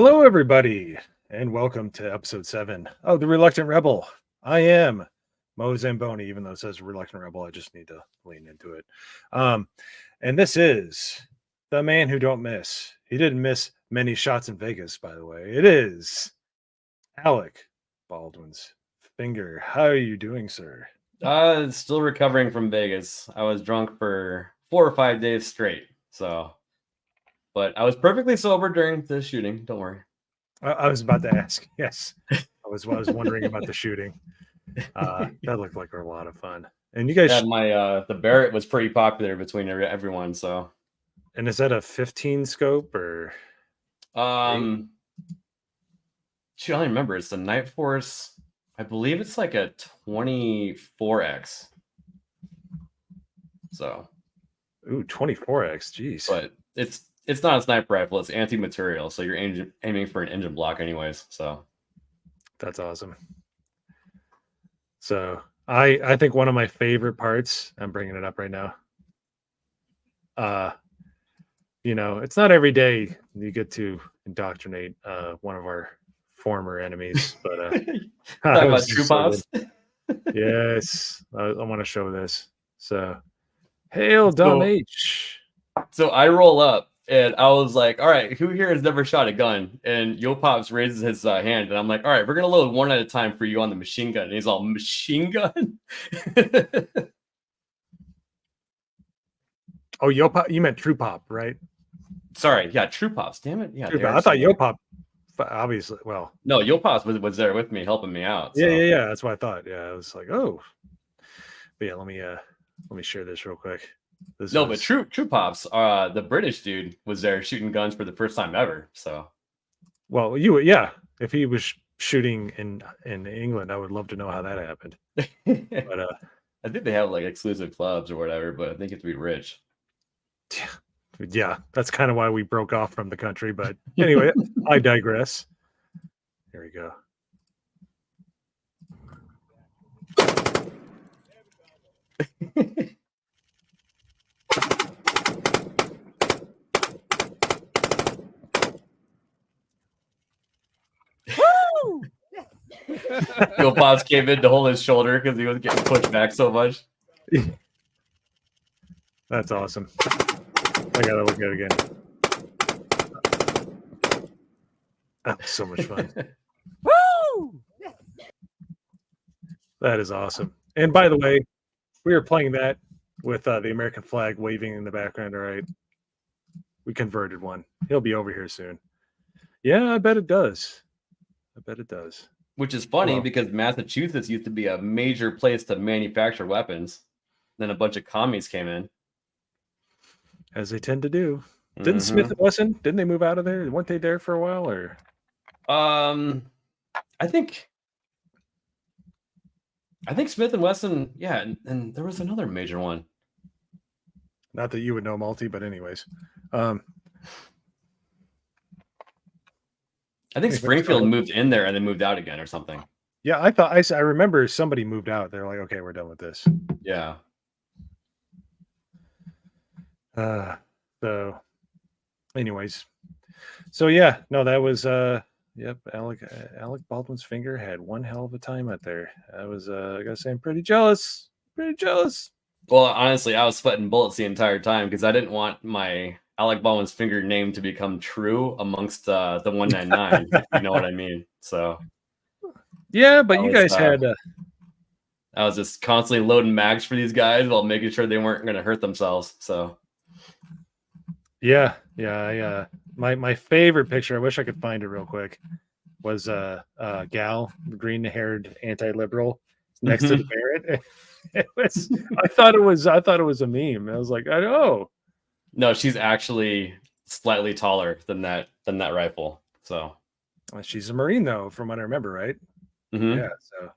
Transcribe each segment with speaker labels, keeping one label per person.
Speaker 1: Hello, everybody, and welcome to episode 7 of The Reluctant Rebel. I am Mo Zamboni, even though it says Reluctant Rebel, I just need to lean into it. And this is the man who don't miss. He didn't miss many shots in Vegas, by the way. It is Alec Baldwin's finger. How are you doing, sir?
Speaker 2: Still recovering from Vegas. I was drunk for 4 or 5 days straight. But I was perfectly sober during the shooting. Don't worry.
Speaker 1: I was about to ask. Yes, I was wondering about the shooting. That looked like a lot of fun. And you guys,
Speaker 2: the Barrett was pretty popular between everyone. So,
Speaker 1: and is that a 15 scope or?
Speaker 2: I don't remember. It's the Night Force. I believe it's like a 24x. So,
Speaker 1: 24x, geez.
Speaker 2: But it's not a sniper rifle. It's anti-material, so you're aiming for an engine block, anyways. So,
Speaker 1: that's awesome. So I think one of my favorite parts. I'm bringing it up right now. It's not every day you get to indoctrinate one of our former enemies, but
Speaker 2: talking about True Pops.
Speaker 1: Yes, I want to show this. So, hail Dom H.
Speaker 2: So I roll up and I was like, all right, who here has never shot a gun? And Yo Pops raises his hand and I'm like, all right, we're gonna load one at a time for you on the machine gun. And he's all, machine gun?
Speaker 1: Oh, Yo Pop, you meant True Pop, right?
Speaker 2: Sorry, yeah, True Pops. Damn it, yeah.
Speaker 1: I thought Yo Pop. Obviously, well,
Speaker 2: no, Yo Pops was there with me, helping me out. So.
Speaker 1: Yeah. That's what I thought. Yeah, I was like, oh, but yeah. Let me share this real quick.
Speaker 2: But True Pops, the British dude was there shooting guns for the first time ever. So,
Speaker 1: well, if he was shooting in England, I would love to know how that happened. But
Speaker 2: I think they have like exclusive clubs or whatever, but I think you have to be rich.
Speaker 1: Yeah, that's kind of why we broke off from the country. But anyway, I digress. Here we go.
Speaker 2: Woo! Yo Pops came in to hold his shoulder because he was getting pushed back so much.
Speaker 1: That's awesome. I gotta look at it again. That was so much fun.
Speaker 3: Woo!
Speaker 1: That is awesome. And by the way, we are playing that with the American flag waving in the background. All right, we converted one. He'll be over here soon. Yeah, I bet it does.
Speaker 2: Which is funny because Massachusetts used to be a major place to manufacture weapons. Then a bunch of commies came in.
Speaker 1: As they tend to do. Didn't Smith and Wesson, didn't they move out of there? Weren't they there for a while? Or
Speaker 2: I think Smith and Wesson, yeah, and there was another major one.
Speaker 1: Not that you would know, Multi, but anyways. I
Speaker 2: think Springfield moved in there and then moved out again or something.
Speaker 1: Yeah, I remember somebody moved out. They're like, okay, we're done with this.
Speaker 2: Yeah.
Speaker 1: So anyways. So yeah, no, that was Alec Baldwin's finger had one hell of a time out there. I was I gotta say I'm pretty jealous.
Speaker 2: Well, honestly, I was sweating bullets the entire time because I didn't want my Alec Baldwin's finger name to become true amongst the 199, if you know what I mean. So
Speaker 1: yeah, but you guys had
Speaker 2: I was just constantly loading mags for these guys while making sure they weren't going to hurt themselves. So
Speaker 1: yeah. My favorite picture, I wish I could find it real quick, was Gal, the green-haired anti-liberal next to the Barrett. I thought it was a meme. I was like, I know.
Speaker 2: No, she's actually slightly taller than that rifle. So
Speaker 1: she's a Marine though, from what I remember, right?
Speaker 2: Mm-hmm.
Speaker 1: Yeah, so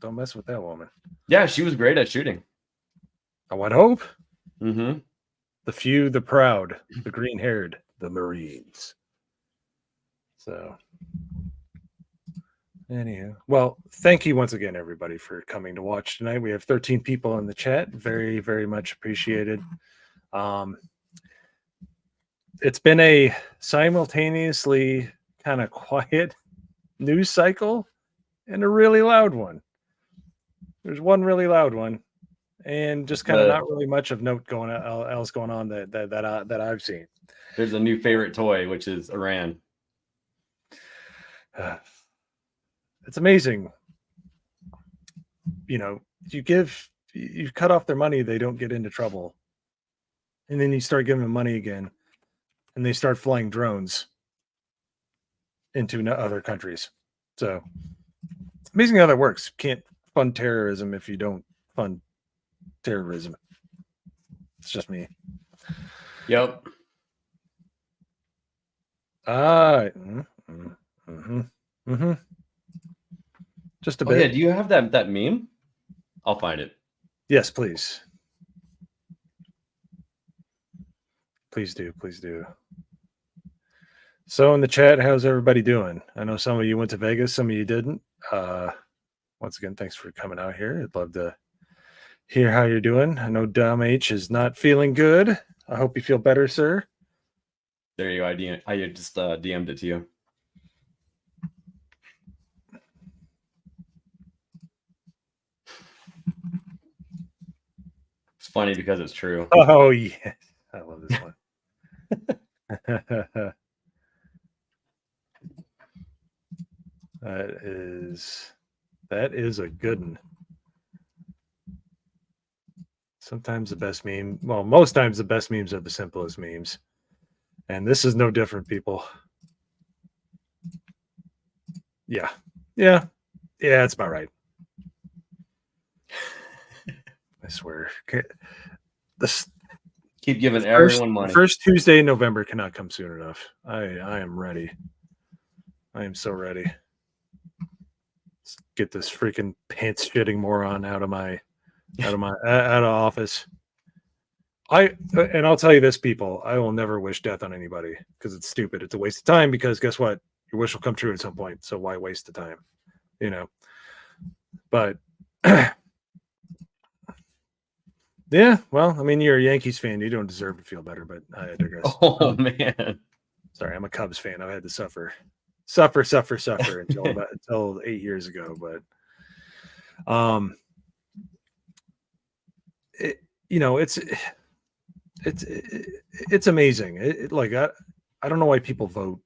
Speaker 1: don't mess with that woman.
Speaker 2: Yeah, she was great at shooting.
Speaker 1: I would hope.
Speaker 2: Mm-hmm.
Speaker 1: The few, the proud, the green-haired, the Marines. So, anywho, well, thank you once again, everybody, for coming to watch tonight. We have 13 people in the chat. Very, very much appreciated. It's been a simultaneously kind of quiet news cycle and a really loud one. There's one really loud one, and just kind of not really much of note else going on that I've seen.
Speaker 2: There's a new favorite toy, which is Iran.
Speaker 1: It's amazing. You cut off their money, they don't get into trouble. And then you start giving them money again, and they start flying drones into other countries. So it's amazing how that works. You can't fund terrorism if you don't fund terrorism. It's just me.
Speaker 2: Yep.
Speaker 1: Just a bit.
Speaker 2: Yeah, do you have that meme? I'll find it.
Speaker 1: Yes, please. Please do. So in the chat, how's everybody doing? I know some of you went to Vegas, some of you didn't. Once again, thanks for coming out here. I'd love to hear how you're doing. I know Dom H is not feeling good. I hope you feel better, sir.
Speaker 2: There you go. I just DM'd it to you. It's funny because it's true.
Speaker 1: Oh, yeah. I love this one. That is a good one. Sometimes the best meme, well, most times the best memes are the simplest memes. And this is no different, people. Yeah, that's about right. I swear.
Speaker 2: Keep giving everyone money.
Speaker 1: First Tuesday in November cannot come soon enough. I am ready. I am so ready. Let's get this freaking pants shitting moron out of office. And I'll tell you this, people, I will never wish death on anybody because it's stupid. It's a waste of time because guess what? Your wish will come true at some point. So why waste the time? But yeah, well, I mean, you're a Yankees fan. You don't deserve to feel better, but I digress.
Speaker 2: Oh, man.
Speaker 1: Sorry, I'm a Cubs fan. I've had to suffer until 8 years ago. But it's amazing. I don't know why people vote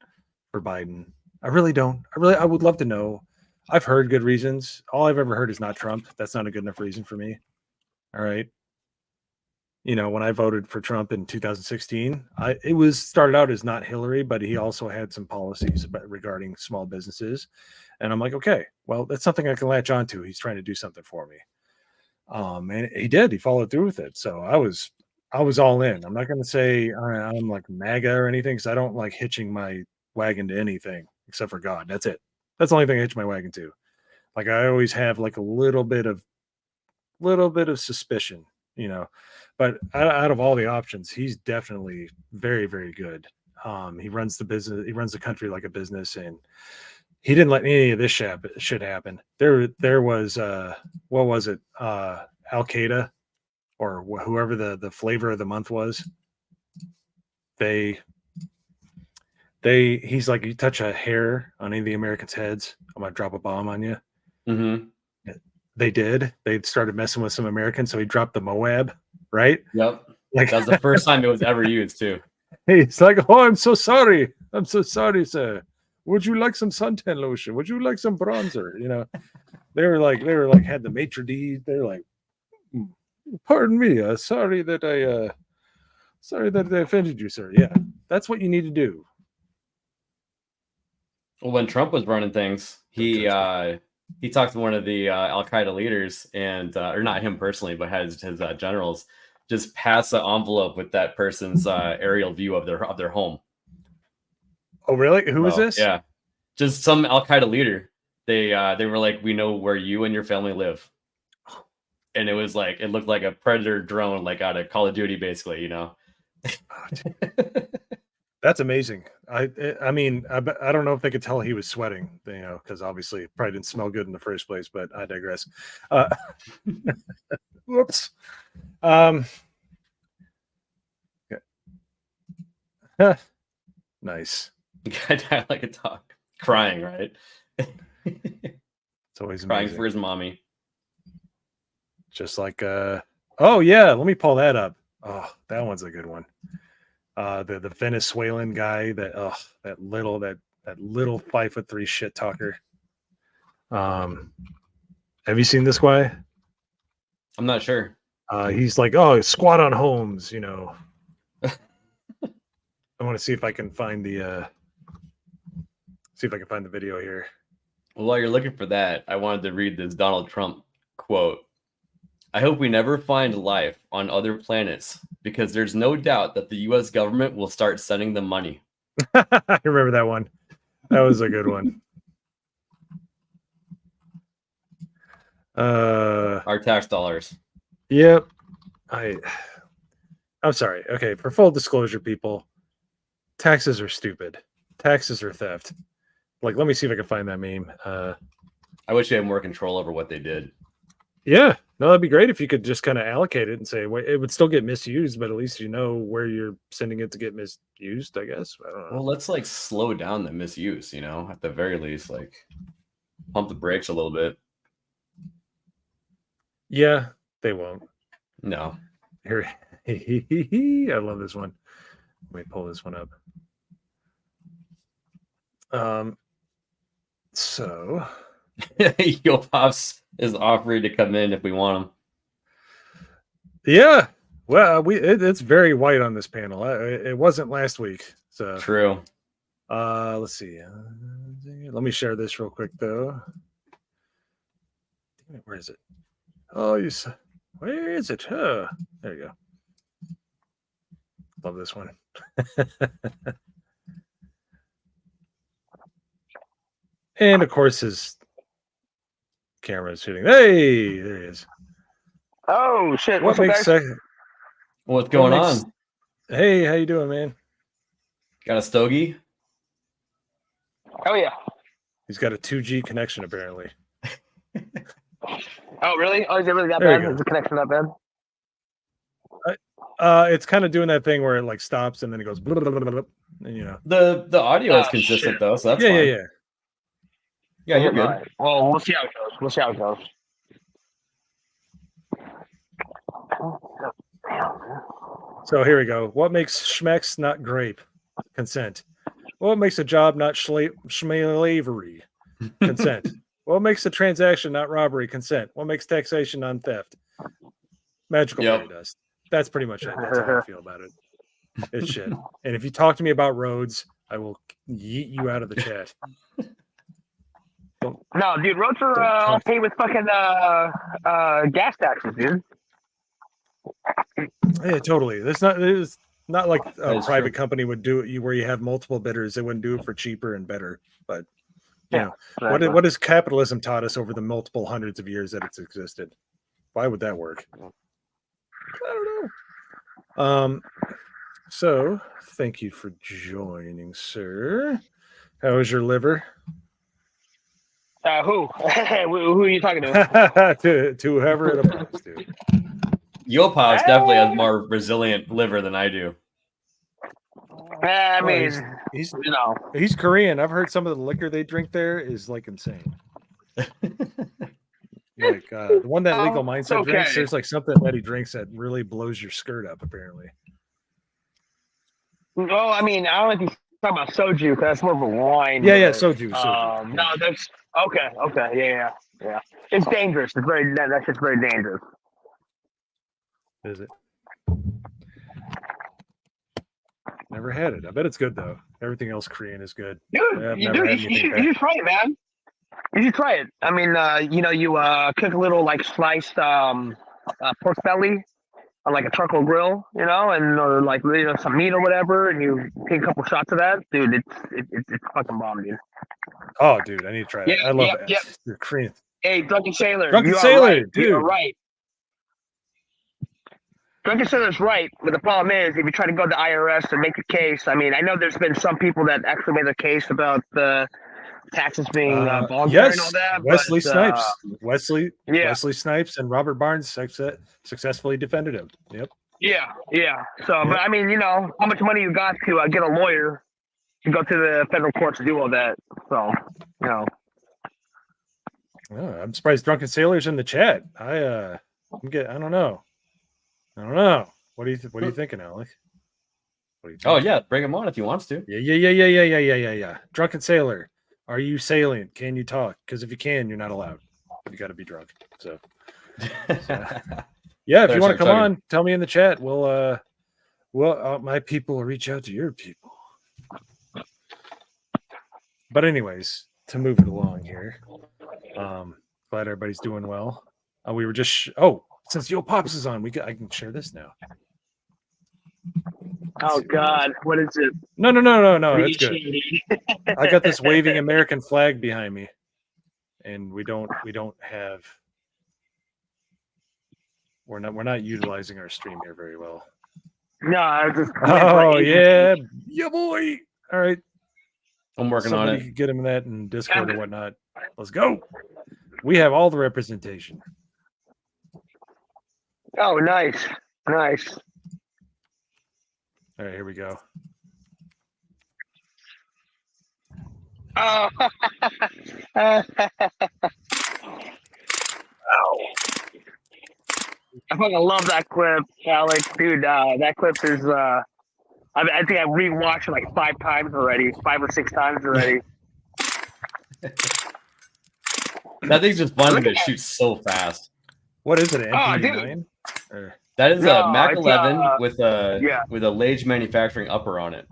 Speaker 1: for Biden. I really don't. I would love to know. I've heard good reasons. All I've ever heard is not Trump. That's not a good enough reason for me. All right. When I voted for Trump in 2016, it started out as not Hillary, but he also had some policies regarding small businesses. And I'm like, okay, well, that's something I can latch onto. He's trying to do something for me. And he did. He followed through with it. So I was all in. I'm not going to say I'm like MAGA or anything because I don't like hitching my wagon to anything except for God. That's it. That's the only thing I hitch my wagon to. Like I always have like a little bit of suspicion, but out of all the options, he's definitely very, very good. He runs the business. He runs the country like a business, and he didn't let any of this shit happen. There was what was it? Al Qaeda or whoever the flavor of the month was. He's like, you touch a hair on any of the Americans' heads, I'm gonna drop a bomb on you.
Speaker 2: Mm-hmm.
Speaker 1: They did. They started messing with some Americans, so he dropped the Moab, right?
Speaker 2: Yep.
Speaker 1: Like
Speaker 2: that was the first time it was ever used too.
Speaker 1: He's like, oh, I'm so sorry, sir. Would you like some suntan lotion? Would you like some bronzer? They were like had the maitre d'. They're like, pardon me, sorry that I offended you, sir. Yeah, that's what you need to do.
Speaker 2: Well, when Trump was running things, he talked to one of the Al Qaeda leaders, and or not him personally, but his generals, just pass the envelope with that person's aerial view of their home.
Speaker 1: Oh, really? Who was this?
Speaker 2: Yeah, just some Al Qaeda leader. They were like, we know where you and your family live, and it was like it looked like a Predator drone, like out of Call of Duty, basically.
Speaker 1: That's amazing. I mean, I don't know if they could tell he was sweating, because obviously it probably didn't smell good in the first place, but I digress. Whoops. Nice.
Speaker 2: I like a dog. Crying, right?
Speaker 1: It's always
Speaker 2: Crying
Speaker 1: amazing.
Speaker 2: for his mommy.
Speaker 1: Just like oh yeah, let me pull that up. Oh, that one's a good one. The Venezuelan guy that little 5'3" shit talker. Have you seen this guy?
Speaker 2: I'm not sure.
Speaker 1: He's like, oh, squat on homes, you know. I want to see if I can find the video here.
Speaker 2: Well, while you're looking for that, I wanted to read this Donald Trump quote. I hope we never find life on other planets because there's no doubt that the U.S. government will start sending them money.
Speaker 1: I remember that one. That was a good one.
Speaker 2: Our tax dollars.
Speaker 1: Yep. I'm sorry. Okay, for full disclosure, people, taxes are stupid. Taxes are theft. Like, let me see if I can find that meme.
Speaker 2: I wish we had more control over what they did.
Speaker 1: Yeah, no, that'd be great if you could just kind of allocate it and say, well, it would still get misused, but at least you know where you're sending it to get misused, I guess. I don't know.
Speaker 2: Well, let's like slow down the misuse, you know, at the very least, like pump the brakes a little bit.
Speaker 1: Yeah, they won't.
Speaker 2: No.
Speaker 1: Here, I love this one. Let me pull this one up. So
Speaker 2: Yo Pops is offering to come in if we want him.
Speaker 1: yeah, well, it's very white on this panel. It wasn't last week, so
Speaker 2: True.
Speaker 1: Let's see. Let me share this real quick though. Where is it? Oh, where is it? There you go. Love this one. And of course, his camera is shooting. Hey, there he is.
Speaker 4: Oh shit!
Speaker 1: What makes
Speaker 2: What's going on?
Speaker 1: Hey, how you doing, man?
Speaker 2: Got a stogie?
Speaker 4: Oh yeah.
Speaker 1: He's got a 2G connection apparently.
Speaker 4: Oh really? Oh, is it really that
Speaker 1: There you
Speaker 4: bad?
Speaker 1: go.
Speaker 4: Is the connection that bad?
Speaker 1: It's kind of doing that thing where it like stops and then it goes blah, blah, blah, blah, blah, and, you know.
Speaker 2: The audio is
Speaker 4: Oh,
Speaker 2: consistent
Speaker 4: shit.
Speaker 2: though, so that's
Speaker 1: Yeah,
Speaker 2: fine.
Speaker 1: yeah.
Speaker 2: Yeah, you're good.
Speaker 4: All right. Well, we'll see how it goes. We'll see how it goes.
Speaker 1: So here we go. What makes schmecks not grape? Consent. What makes a job not schmelavery? Consent. What makes a transaction not robbery? Consent. What makes taxation non-theft? Magical fairy dust. That's pretty much it. That's how I feel about it. It's shit. And if you talk to me about roads, I will yeet you out of the chat.
Speaker 4: No, dude, roads are all paid with fucking gas taxes, dude.
Speaker 1: Yeah, totally. It's not like a
Speaker 2: That's
Speaker 1: private
Speaker 2: true.
Speaker 1: company would do it where you have multiple bidders. They wouldn't do it for cheaper and better. But you know,
Speaker 4: Exactly.
Speaker 1: what has capitalism taught us over the multiple hundreds of years that it's existed? Why would that work? I don't know. So thank you for joining, sir. How is your liver?
Speaker 4: Who? Who are you talking to?
Speaker 1: to whoever it applies to.
Speaker 2: Yo Pops definitely has more resilient liver than I do.
Speaker 4: I
Speaker 1: Oh,
Speaker 4: mean,
Speaker 1: he's
Speaker 4: you know.
Speaker 1: he's Korean. I've heard some of the liquor they drink there is like insane. Like the one that Legal Mindset
Speaker 4: okay.
Speaker 1: drinks, there's like something that he drinks that really blows your skirt up, apparently.
Speaker 4: Well, I mean, I don't know if he's talking about soju because that's more of a wine.
Speaker 1: Yeah,
Speaker 4: but,
Speaker 1: soju.
Speaker 4: No, that's okay. Yeah. It's dangerous. It's very that's just very dangerous.
Speaker 1: Is it? Never had it. I bet it's good though. Everything else Korean is good.
Speaker 4: Dude,
Speaker 1: I've
Speaker 4: you
Speaker 1: never had anything bad.
Speaker 4: should try it, man. You should try it. I mean, you cook a little like sliced pork belly on like a charcoal grill, you know, and or like some meat or whatever, and you take a couple shots of that, dude. It's fucking bomb, dude.
Speaker 1: Oh, dude, I need to try it. I love it.
Speaker 4: Yep.
Speaker 1: You're Korean.
Speaker 4: Hey, Drunken Sailor.
Speaker 1: Drunken
Speaker 4: you are
Speaker 1: Sailor,
Speaker 4: right.
Speaker 1: dude.
Speaker 4: You are right. Drunken Sailor's right, but the problem is if you try to go to the IRS and make a case, I mean, I know there's been some people that actually made their case about the taxes being voluntary and all that.
Speaker 1: Wesley
Speaker 4: but,
Speaker 1: Snipes. Wesley
Speaker 4: Yeah.
Speaker 1: Snipes and Robert Barnes successfully defended him. Yep.
Speaker 4: Yeah. So, but I mean, you know, how much money you got to get a lawyer to go to the federal court to do all that. So, you know.
Speaker 1: Oh, I'm surprised Drunken Sailor's in the chat. I don't know. What are you thinking, Alec? What do you
Speaker 2: Oh
Speaker 1: think?
Speaker 2: yeah, bring him on if he wants to.
Speaker 1: Yeah. Drunken Sailor, are you salient? Can you talk? Because if you can, you're not allowed. You got to be drunk. So yeah, if you want to come on, tell me in the chat. We'll my people will reach out to your people. But anyways, to move it along here, glad everybody's doing well. We were just since Yo Pops is on, I can share this now.
Speaker 4: Oh God, what is it?
Speaker 1: No, it's good. I got this waving American flag behind me, and we're not utilizing our stream here very well.
Speaker 4: No, I was just.
Speaker 1: Oh yeah, boy. All right,
Speaker 2: I'm working on it.
Speaker 1: Get him that in Discord or whatnot. Let's go. We have all the representation.
Speaker 4: Oh, nice.
Speaker 1: All right, here we go.
Speaker 4: Oh. I fucking love that clip, Alex. Dude, that clip is I think I rewatched it like 5 or 6 times already.
Speaker 2: That thing's just fun because it shoots so fast.
Speaker 1: What is it, an MP9?
Speaker 2: That is a Mac 11 with a Lage manufacturing upper on it.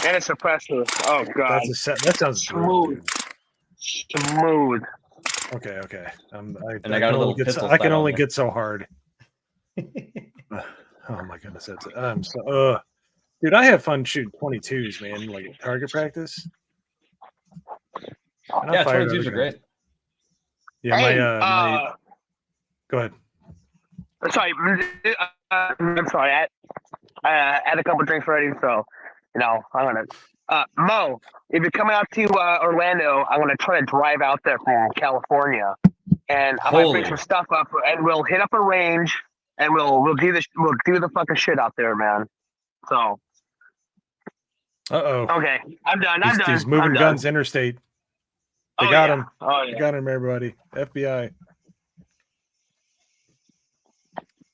Speaker 4: And a suppressor. Oh God.
Speaker 1: That sounds
Speaker 4: smooth. Smooth.
Speaker 1: Okay.
Speaker 2: I got a little pistol.
Speaker 1: I can only get so hard. Oh my goodness, that's it. Dude, I have fun shooting 22s, man. Like at target practice.
Speaker 2: Yeah, 22s are great.
Speaker 1: Yeah,
Speaker 4: hey,
Speaker 1: my go ahead.
Speaker 4: Sorry, I'm sorry. I had a couple drinks already, so I'm gonna. Mo, if you're coming out to Orlando, I'm gonna try to drive out there from California, and I might bring some stuff up, and we'll hit up a range, and we'll do the fucking shit out there, man. So. Okay, I'm done.
Speaker 1: He's moving guns interstate. They got him.
Speaker 4: Oh yeah.
Speaker 1: They got him, everybody. FBI.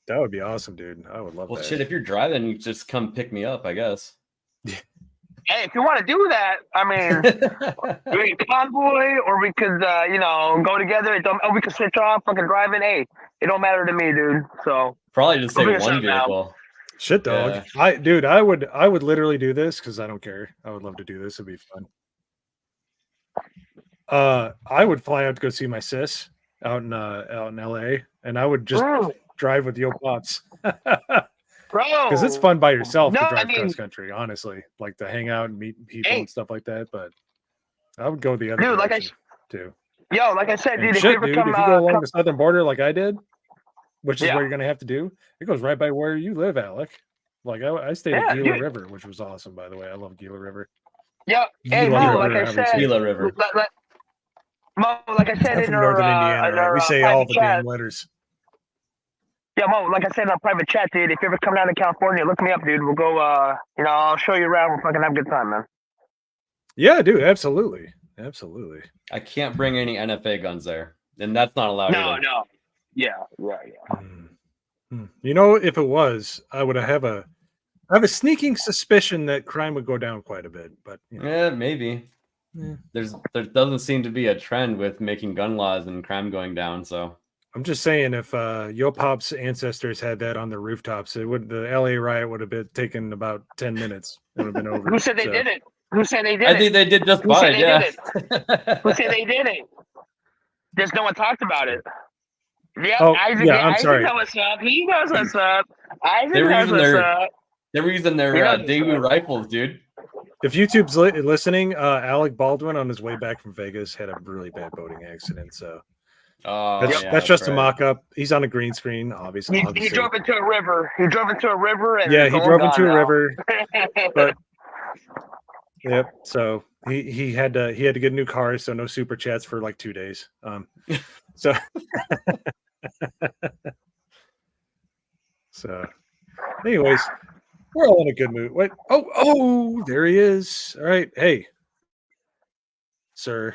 Speaker 1: That would be awesome, dude. I would love that.
Speaker 2: Well, shit, if you're driving, you just come pick me up, I guess.
Speaker 4: Hey, if you want to do that, I mean, we can convoy, or we could, go together. We could switch off, fucking driving. Hey, it don't matter to me, dude. So
Speaker 2: probably just take one vehicle.
Speaker 1: Shit, dog. Yeah. I would literally do this because I don't care. I would love to do this. It'd be fun. I would fly out to go see my sis out in LA, and I would just drive with Yo Pops.
Speaker 4: Bro,
Speaker 1: because it's fun by yourself to drive cross country, honestly, like to hang out and meet people and stuff like that. But I would go the other direction too.
Speaker 4: Yo, like I said, dude,
Speaker 1: if you go along the southern border like I did, which is what you're gonna have to do, it goes right by where you live, Alec. Like I stayed at Gila River, which was awesome, by the way. I love Gila River.
Speaker 4: Yeah, hey, Mo, like I said,
Speaker 2: Gila River.
Speaker 4: Mo, like I said,
Speaker 1: I'm from Northern Indiana, right? We say all the damn letters.
Speaker 4: Yeah, Mo, like I said in our private chat, dude, if you ever come down to California, look me up, dude. We'll go, I'll show you around. We'll fucking have a good time, man.
Speaker 1: Yeah, dude, absolutely. Absolutely.
Speaker 2: I can't bring any NFA guns there. And that's not allowed.
Speaker 4: No. Yeah.
Speaker 1: You know, if it was, I have a sneaking suspicion that crime would go down quite a bit, but
Speaker 2: yeah, maybe. Yeah. There doesn't seem to be a trend with making gun laws and crime going down, so
Speaker 1: I'm just saying, if Yo Pop's ancestors had that on their rooftops, the LA riot would have been taken about 10 minutes. It would have been over.
Speaker 4: Who said they did it? Who said they did
Speaker 2: it? I think they did just fine. Yeah.
Speaker 4: Who said they did it? Just no one talked about it. Yeah,
Speaker 1: I'm sorry.
Speaker 4: Isaac knows what's up. He knows what's up. Isaac knows what's up.
Speaker 2: They're using their Daewoo rifles, dude.
Speaker 1: If YouTube's listening, Alec Baldwin on his way back from Vegas had a really bad boating accident. So that's just a mock-up. He's on a green screen, obviously.
Speaker 4: He drove into a river. And
Speaker 1: he drove into a river. But yep. So he had to get a new car. So no super chats for like 2 days. So anyways, We're all in a good mood. Wait. Oh, there he is. All right. Hey, sir.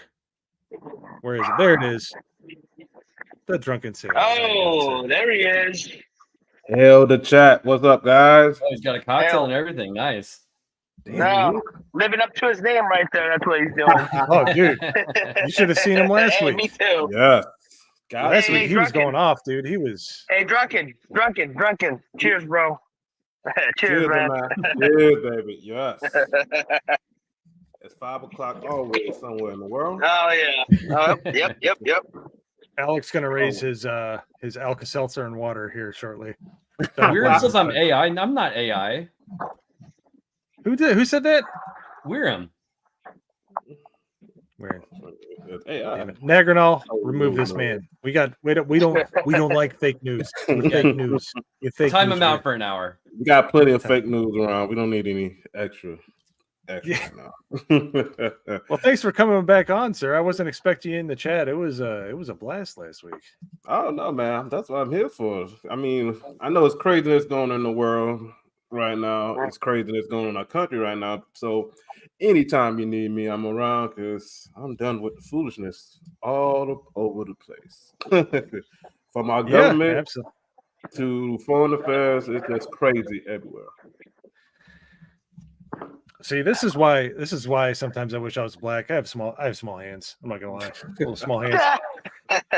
Speaker 1: Where is it? There it is. The drunken sailor.
Speaker 4: Oh, there he is.
Speaker 5: Hell the chat. What's up, guys?
Speaker 2: Oh, he's got a cocktail and everything. Nice.
Speaker 4: No, living up to his name right there. That's what he's doing.
Speaker 1: Oh, dude. You should have seen him last
Speaker 4: Hey,
Speaker 1: week.
Speaker 4: me too.
Speaker 5: Yeah.
Speaker 1: Last week
Speaker 4: Hey,
Speaker 1: he was
Speaker 4: drunken.
Speaker 1: going off, dude. He was.
Speaker 4: Hey, drunken. Cheers, bro. Cheers, man.
Speaker 5: Cheers, baby. Yes. It's 5 o'clock always somewhere in the world.
Speaker 4: Oh yeah. Yep.
Speaker 1: Alex gonna raise his Alka-Seltzer and water here shortly.
Speaker 2: Weirham says I'm AI. I'm not AI.
Speaker 1: Who said that?
Speaker 2: Weirham.
Speaker 1: Weird.
Speaker 5: Hey,
Speaker 1: Damn it. Nagranol, remove this man. We don't like fake news. We're fake news. We're fake
Speaker 2: Time
Speaker 1: news
Speaker 2: him out
Speaker 1: here.
Speaker 2: for an hour.
Speaker 5: We got plenty of fake news around. We don't need any extra
Speaker 1: Yeah.
Speaker 5: now.
Speaker 1: Well, thanks for coming back on, sir. I wasn't expecting you in the chat. It was a blast last week.
Speaker 5: I don't know, man. That's what I'm here for. I mean, I know it's craziness going on in the world right now. It's craziness going on in our country right now. So anytime you need me, I'm around because I'm done with the foolishness all over the place. From our government
Speaker 1: Absolutely.
Speaker 5: to foreign affairs, it's just crazy everywhere.
Speaker 1: See, this is why sometimes I wish I was black. I have small hands. I'm not gonna lie, little small hands.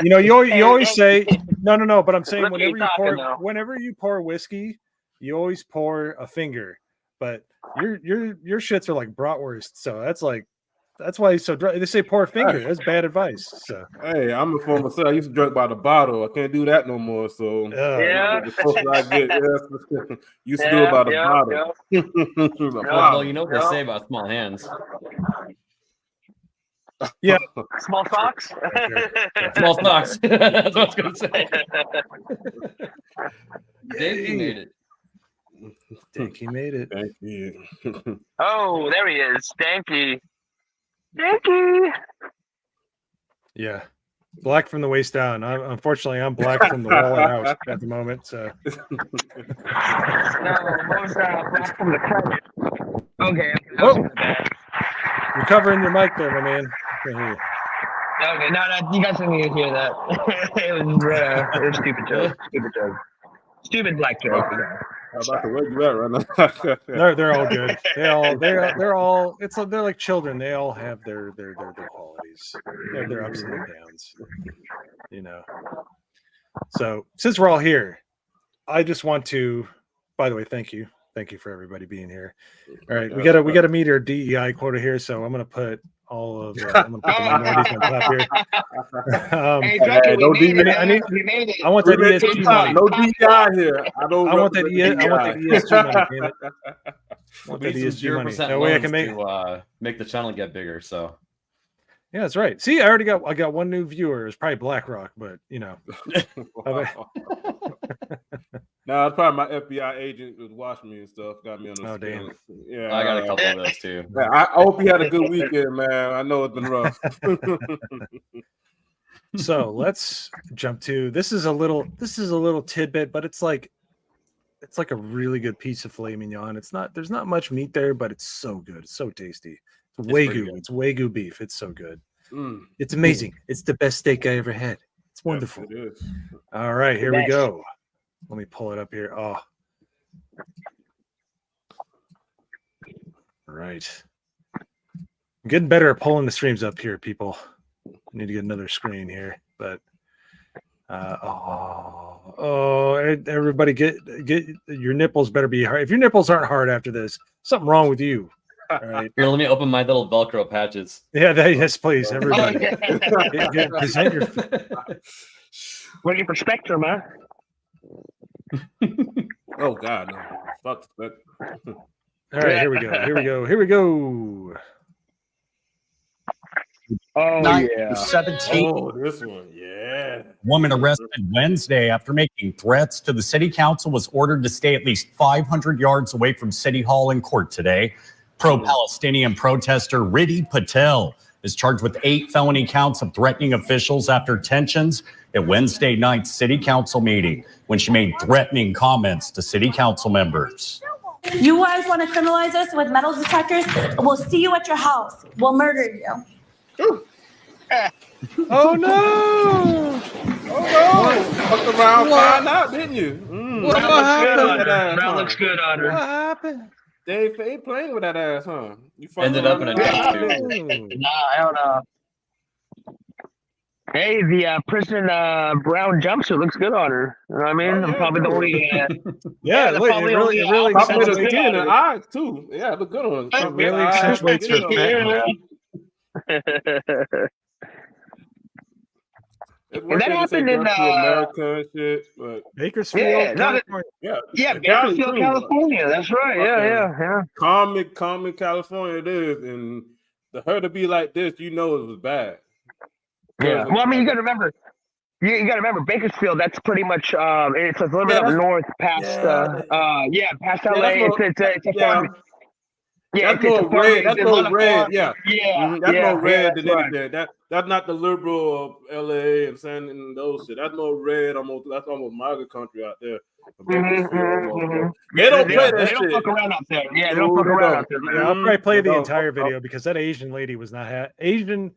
Speaker 1: You know, you always say no. But I'm saying
Speaker 4: Look at you talking now.
Speaker 1: whenever you pour whiskey, you always pour a finger. But your shits are like bratwurst, so that's why he's so dry. They say pour a finger. That's bad advice. So
Speaker 5: Hey, I'm a former son. I used to drink by the bottle. I can't do that no more. So
Speaker 4: Yeah.
Speaker 5: the closer I get, used to do it by the bottle. The bottle.
Speaker 2: Well, you know what they say about small hands.
Speaker 1: Yeah.
Speaker 4: Small socks.
Speaker 2: Small socks. That's what I was going to say. Dave, you made it.
Speaker 1: Think he made it.
Speaker 5: Thank you.
Speaker 4: Oh, there he is. Stanky.
Speaker 1: Yeah. Black from the waist down. Unfortunately, I'm black from the wallet out at the moment. So
Speaker 4: No, most black from the credit. Okay.
Speaker 1: Oh. You're covering your mic there, my man. Can't hear you.
Speaker 4: Okay, no, you guys didn't need to hear that. It was a stupid joke. Stupid black joke.
Speaker 5: How about the way you at right now?
Speaker 1: They're all good. They're all they're like children. They all have their qualities. They have their ups and their downs. You know. So since we're all here, I just want to, by the way, thank you for everybody being here. All right, we gotta meet our DEI quota here, so I'm gonna put all of I'm gonna put the minorities on top here.
Speaker 4: Hey, Drunken,
Speaker 5: no
Speaker 4: we made
Speaker 1: I need-
Speaker 4: it. We made it.
Speaker 1: I want that ESG money.
Speaker 5: No DEI here. I
Speaker 1: want that ESG money. Damn it. I want
Speaker 2: We
Speaker 1: that
Speaker 2: need some
Speaker 1: ESG money.
Speaker 2: 0%
Speaker 1: That way I
Speaker 2: loans
Speaker 1: can make.
Speaker 2: to make the channel get bigger. So
Speaker 1: Yeah, that's right. See, I got one new viewer. It's probably BlackRock, but you know.
Speaker 5: No, it's probably my FBI agent who's watching me and stuff. Got me on the
Speaker 1: Oh, damn.
Speaker 5: screen. Yeah,
Speaker 2: I got a couple of those too.
Speaker 5: I hope you had a good weekend, man. I know it's been rough.
Speaker 1: So let's jump to this is a little tidbit, but it's like a really good piece of filet mignon. There's not much meat there, but it's so good. It's so tasty. It's
Speaker 2: pretty
Speaker 1: Wagyu.
Speaker 2: good.
Speaker 1: It's Wagyu beef. It's so good.
Speaker 5: Mm.
Speaker 1: It's amazing. It's the best steak I ever had. It's wonderful.
Speaker 5: Yes, it is.
Speaker 1: All right, here we
Speaker 4: Nice.
Speaker 1: go. Let me pull it up here. Oh. All right. I'm getting better at pulling the streams up here, people. I need to get another screen here, but everybody get your nipples better be hard. If your nipples aren't hard after this, something wrong with you. All right.
Speaker 2: Here, let me open my little Velcro patches.
Speaker 1: Yeah, yes, please. Everybody. Present your
Speaker 4: Where's your perspective, man?
Speaker 5: Oh God, no. Fuck that.
Speaker 1: all right, here we go.
Speaker 4: Oh
Speaker 3: Night
Speaker 4: yeah.
Speaker 3: 17
Speaker 5: Oh, this one, yeah.
Speaker 3: woman arrested Wednesday after making threats to the city council was ordered to stay at least 500 yards away from City Hall in court today. Pro-Palestinian protester Riddhi Patel is charged with 8 felony counts of threatening officials after tensions at Wednesday night's city council meeting when she made threatening comments to city council members.
Speaker 6: You guys want to criminalize us with metal detectors? We'll see you at your house. We'll murder you.
Speaker 1: Oh no!
Speaker 5: Fucked around, find out, didn't you?
Speaker 1: What happened?
Speaker 4: That looks good on her.
Speaker 1: What happened?
Speaker 5: They playing with that ass, huh? You
Speaker 2: Ended up in a
Speaker 5: find
Speaker 2: dumpster.
Speaker 5: out, didn't you?
Speaker 4: Nah, I don't know. Hey, the prison brown jumpsuit looks good on her. You know what I mean?
Speaker 5: Oh,
Speaker 4: I'm
Speaker 5: yeah,
Speaker 4: probably the
Speaker 5: dude.
Speaker 4: only.
Speaker 1: Yeah,
Speaker 4: they're
Speaker 1: look, it
Speaker 4: probably
Speaker 1: really
Speaker 4: only
Speaker 5: Probably
Speaker 4: outfit
Speaker 5: the
Speaker 4: that's good
Speaker 5: skin
Speaker 4: on
Speaker 5: and
Speaker 4: her.
Speaker 5: eyes too. Yeah, look good on.
Speaker 1: It really accentuates her
Speaker 5: It's
Speaker 4: And
Speaker 5: worth
Speaker 4: that
Speaker 5: it to say
Speaker 4: happened in
Speaker 5: Death to America and shit, but
Speaker 1: Bakersfield,
Speaker 4: Yeah, no, that-
Speaker 1: California.
Speaker 4: yeah,
Speaker 5: and Cali,
Speaker 4: Bakersfield,
Speaker 5: too.
Speaker 4: California. That's right. Yeah.
Speaker 5: Common California it is, and for her to be like this, you know it was bad.
Speaker 4: Yeah. Well, I mean, you got to remember. You got to remember Bakersfield. That's pretty much. It's a little bit up
Speaker 5: that's-
Speaker 4: north past. Past LA.
Speaker 5: that's more-
Speaker 4: It's a
Speaker 5: yeah.
Speaker 4: farm. Yeah,
Speaker 5: That's more red. That's more red. Yeah.
Speaker 4: Yeah.
Speaker 5: That's
Speaker 4: yeah,
Speaker 5: more red
Speaker 4: that's
Speaker 5: than
Speaker 4: right.
Speaker 5: anything. That's not the liberal of LA and San and those shit. That's more red. That's almost MAGA country out there. They don't play that
Speaker 4: They
Speaker 5: shit.
Speaker 4: don't fuck around out there. Yeah, they
Speaker 5: No,
Speaker 4: don't fuck
Speaker 5: they
Speaker 4: around
Speaker 5: don't.
Speaker 4: out there.
Speaker 1: Yeah, I'll probably play
Speaker 5: They
Speaker 1: the
Speaker 5: don't.
Speaker 1: entire video because that Asian lady was not Asian.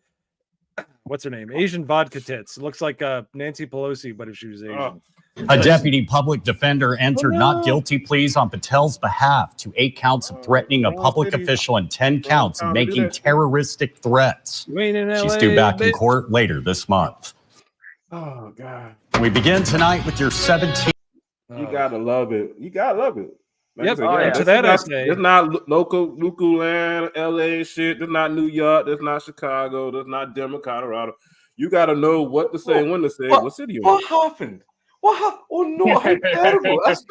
Speaker 1: What's her name? Asian vodka tits. Looks like Nancy Pelosi, but if she was Asian.
Speaker 3: A deputy public defender entered not guilty pleas on Patel's behalf to 8 counts of threatening a public official and 10 counts of making terroristic threats.
Speaker 1: You ain't in LA,
Speaker 3: She's due back in
Speaker 1: bitch.
Speaker 3: court later this month.
Speaker 5: Oh God.
Speaker 3: We begin tonight with your 17.
Speaker 5: You gotta love it. You gotta love it. Like
Speaker 1: Yep.
Speaker 5: I said,
Speaker 1: To that I
Speaker 5: it's
Speaker 1: say.
Speaker 5: it's not local land, LA shit. It's not New York. It's not Chicago. It's not Denver, Colorado. You gotta know what to say, when to say, what city you're in.
Speaker 7: What happened? Oh no, how terrible. That's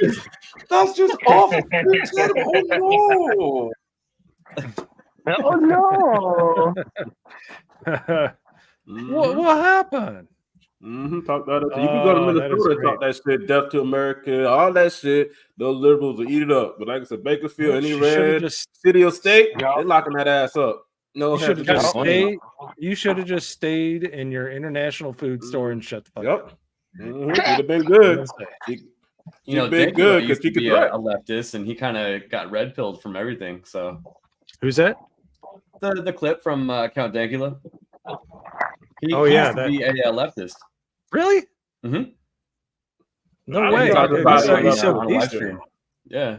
Speaker 7: just awful. Terrible. Oh no.
Speaker 4: Oh no!
Speaker 1: What happened?
Speaker 5: Talk that. You can go to Minnesota and talk that shit. Death to America, all that shit. Those liberals will eat it up. But like I said, Bakersfield, any red city or state, they're locking that ass up. No,
Speaker 1: you should have just stayed. You should have just stayed in your international food store and shut the fuck up.
Speaker 5: Would have been good.
Speaker 2: You know,
Speaker 5: been
Speaker 2: Dankula
Speaker 5: good
Speaker 2: used
Speaker 5: because
Speaker 2: to
Speaker 5: he
Speaker 2: be
Speaker 5: could
Speaker 2: a
Speaker 5: threat.
Speaker 2: leftist, and he kind of got red pilled from everything. So
Speaker 1: Who's that?
Speaker 2: The clip from Count Dankula. He
Speaker 1: Oh,
Speaker 2: used
Speaker 1: yeah,
Speaker 2: to be a leftist.
Speaker 1: Really?
Speaker 2: Mm-hmm.
Speaker 1: No
Speaker 5: I
Speaker 1: way.
Speaker 5: talked
Speaker 1: Dude,
Speaker 5: about
Speaker 1: he's
Speaker 5: it
Speaker 1: so
Speaker 2: on a live
Speaker 1: decent.
Speaker 2: stream. Yeah.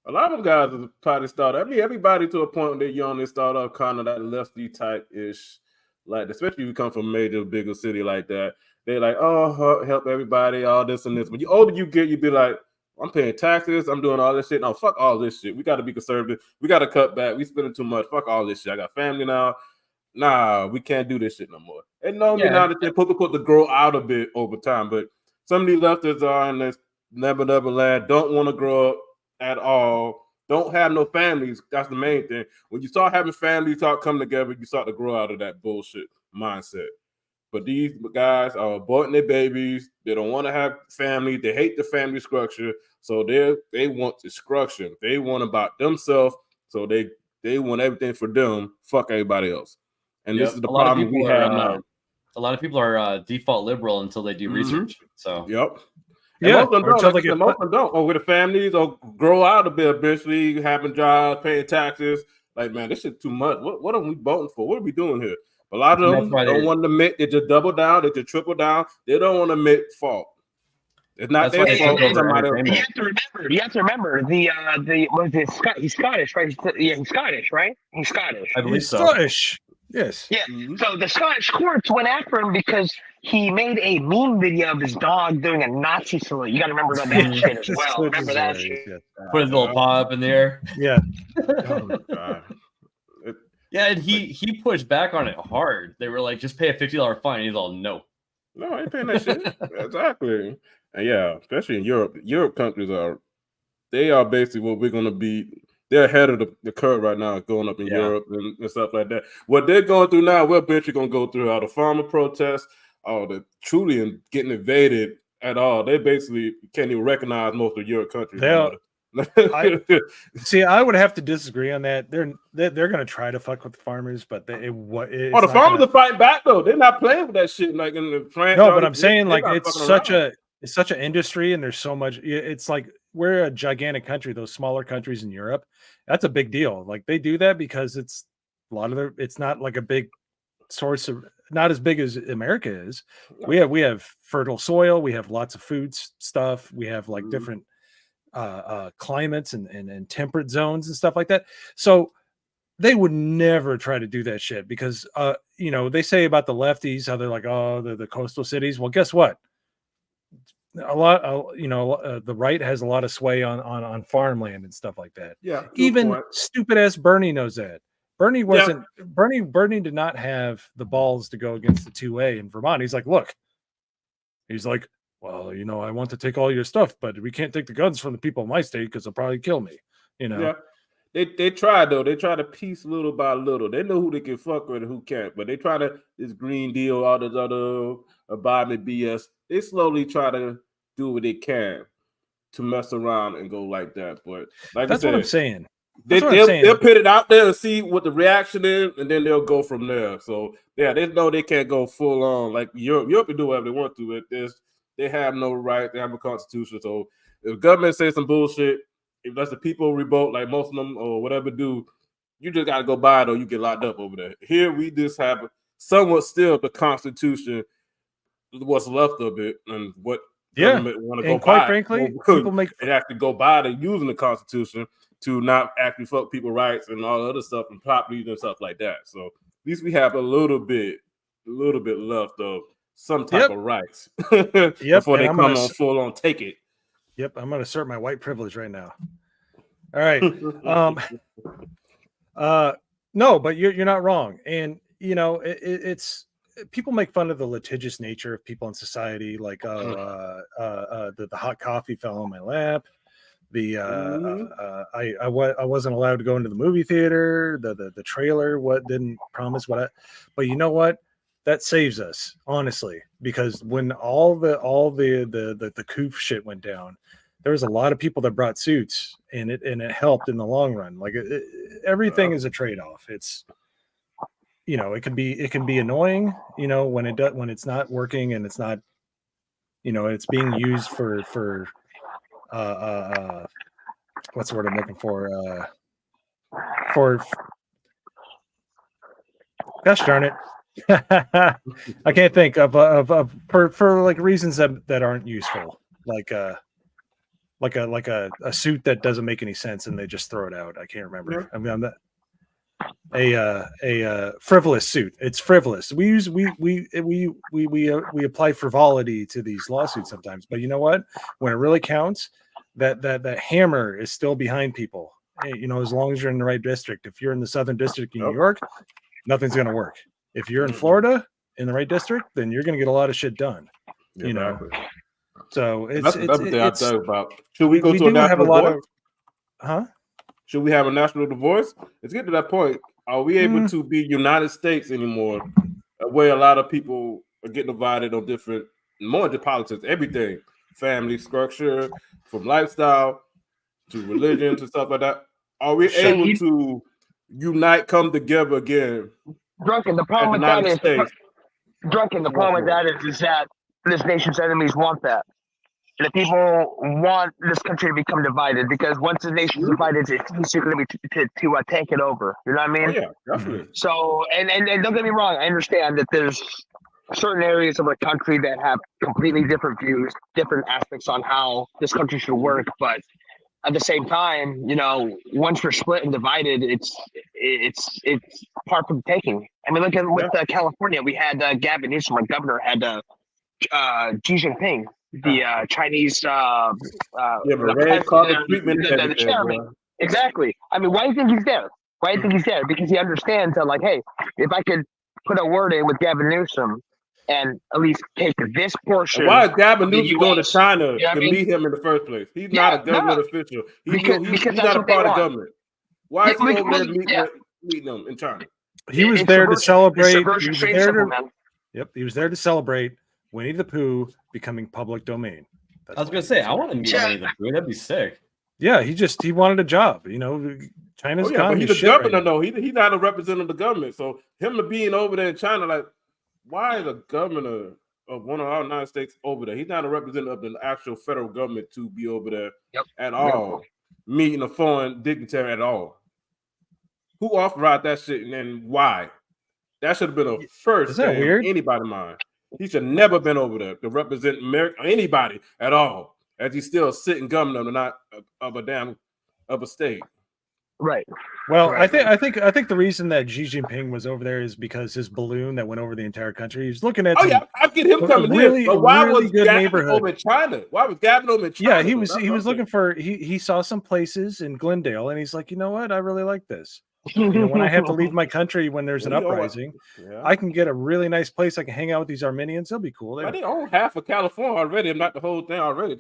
Speaker 5: A lot of guys are probably start. I mean, everybody to a point that young they start off kind of that lefty type ish, like especially if you come from a major, bigger city like that. They're like, oh, help everybody, all this and this. But the older you get, you be like, I'm paying taxes, I'm doing all this shit. No, fuck all this shit. We got to be conservative. We got to cut back. We spending too much. Fuck all this shit. I got family now. Nah, we can't do this shit no more. And no, now that they're supposed to grow out a bit over time, but some of these leftists are in this never land, don't want to grow up at all, don't have no families. That's the main thing. When you start having families, start coming together, you start to grow out of that bullshit mindset. But these guys are aborting their babies. They don't want to have family. They hate the family structure. So they want destruction. They want about themselves. So they want everything for them. Fuck everybody else. And this is the problem we have now.
Speaker 2: A lot of people are default liberal until they do research. So
Speaker 5: yep.
Speaker 1: Yeah,
Speaker 5: most of them don't. Or with the families, or grow out a bit eventually, having jobs, paying taxes. Like, man, this shit too much. What are we voting for? What are we doing here? A lot of them don't want to admit. They just double down. They just triple down. They don't want to admit fault. It's not their fault.
Speaker 4: You have to remember the what is it? He's Scottish, right? He's Scottish, right? He's Scottish.
Speaker 2: I believe
Speaker 1: He's
Speaker 2: so.
Speaker 1: Scottish. Yes.
Speaker 4: Yeah. So the Scottish courts went after him because he made a meme video of his dog doing a Nazi salute. You got to remember that shit as well. Remember that shit.
Speaker 2: Put his little paw up in the air.
Speaker 1: Yeah.
Speaker 5: Oh, God.
Speaker 2: Yeah, and he pushed back on it hard. They were like, just pay a $50 fine. He's all, no.
Speaker 5: No, I ain't paying that shit. Exactly. And yeah, especially in Europe. Europe countries are basically what we're going to be. They're ahead of the curve right now, going up in Europe and stuff like that. What they're going through now, we're eventually going to go through all the farmer protests, all the truly getting invaded at all. They basically can't even recognize most of Europe countries.
Speaker 1: I would have to disagree on that. They're going to try to fuck with the farmers, but the
Speaker 5: farmers are fighting back though. They're not playing with that shit like in the France.
Speaker 1: No, but I'm saying like it's such an industry, and there's so much. It's like we're a gigantic country. Those smaller countries in Europe, that's a big deal. Like they do that because it's a lot of their. It's not like a big source of, not as big as America is. We have fertile soil. We have lots of food stuff. We have like different climates and temperate zones and stuff like that. So they would never try to do that shit because you know, they say about the lefties how they're like, oh, they're the coastal cities. Well, guess what? You know, the right has a lot of sway on farmland and stuff like that.
Speaker 5: Yeah,
Speaker 1: even stupid ass Bernie knows that. Bernie wasn't Bernie did not have the balls to go against the 2A in Vermont. He's like, look, he's like, well, you know, I want to take all your stuff, but we can't take the guns from the people of my state because they'll probably kill me. You know.
Speaker 5: Yeah. They try though. They try to piece little by little. They know who they can fuck with and who can't, but they try to this Green Deal, all this other Biden BS. They slowly try to do what they can to mess around and go like that. But like
Speaker 1: that's
Speaker 5: I said,
Speaker 1: what I'm saying.
Speaker 5: They'll put it out there and see what the reaction is, and then they'll go from there. So yeah, they know they can't go full on like Europe can do whatever they want to. They have no right. They have a constitution. So if the government says some bullshit, if that's the people revolt like most of them or whatever do, you just got to go by it or you get locked up over there. Here we just have somewhat still the Constitution, what's left of it, and what government want to go by.
Speaker 1: Quite frankly, people
Speaker 5: they have to go by it using the Constitution to not actually fuck people's rights and all the other stuff and properties and stuff like that. So at least we have a little bit left of some type of rights before they come on full on take it.
Speaker 1: Yep, I'm going to assert my white privilege right now. All right. No, but you're not wrong. And, you know, it's people make fun of the litigious nature of people in society, like the hot coffee fell on my lap. I wasn't allowed to go into the movie theater. The trailer didn't promise what. But you know what? That saves us, honestly, because when all the coof shit went down, there was a lot of people that brought suits, and it helped in the long run. Like everything is a trade-off. It's, you know, it can be annoying, you know, when it's not working and it's not, you know, it's being used for what's the word I'm looking for? Gosh darn it. I can't think of for like reasons that aren't useful, like a suit that doesn't make any sense and they just throw it out. I can't remember. I mean, I'm not a frivolous suit. It's frivolous. We apply frivolity to these lawsuits sometimes, but you know what? When it really counts, that hammer is still behind people. You know, as long as you're in the right district. If you're in the Southern District in New York, nothing's going to work. If you're in Florida in the right district, then you're going to get a lot of shit done. You know, so
Speaker 5: that's another thing I thought about. Should we go to a national divorce? Should we have a national divorce? Let's get to that point. Are we able to be United States anymore, where a lot of people are getting divided on different, more than politics, everything, family structure, from lifestyle to religion to stuff like that? Are we able to unite, come together again?
Speaker 4: Drunken, the problem with that is that this nation's enemies want that. The people want this country to become divided because once the nation's divided, it's easier going to be to take it over. You know what I mean?
Speaker 5: Oh, yeah, definitely.
Speaker 4: So, and don't get me wrong, I understand that there's certain areas of the country that have completely different views, different aspects on how this country should work, but at the same time, you know, once we're split and divided, it's part from taking. I mean, look at with California, we had Gavin Newsom, our governor, had Xi Jinping, the Chinese the chairman. Exactly. I mean, why do you think he's there? Because he understands that, like, hey, if I could put a word in with Gavin Newsom and at least take this portion.
Speaker 5: Why is Gavin Newsom going to China to meet him in the first place? He's not a government official. He's not a part of government. Why is he over there meeting them in China?
Speaker 1: He was there to celebrate. He was there to celebrate Winnie the Pooh becoming public domain.
Speaker 2: I was going to say, I want to meet Winnie the Pooh. That'd be sick.
Speaker 1: Yeah, he wanted a job. You know, China's economy.
Speaker 5: But he's the governor, though. He's not a representative of the government. So him being over there in China, like, why is a governor of one of our United States over there. He's not a representative of the actual federal government to be over there at all, meeting a foreign dignitary at all. Who authorized that shit and why? That should have been a first.
Speaker 1: Is that weird?
Speaker 5: Anybody's mind. He should never been over there to represent America or anybody at all, as he's still a sitting governor, not of a state.
Speaker 4: Right.
Speaker 1: Well, I think the reason that Xi Jinping was over there is because his balloon that went over the entire country. He's looking at.
Speaker 5: I get him coming here. But why was Gavin over in China? Why was Gavin over in China?
Speaker 1: Yeah, he was looking for. He saw some places in Glendale, and he's like, you know what? I really like this. When I have to leave my country when there's an uprising, I can get a really nice place. I can hang out with these Armenians. They'll be cool.
Speaker 5: They own half of California already. Not the whole thing already.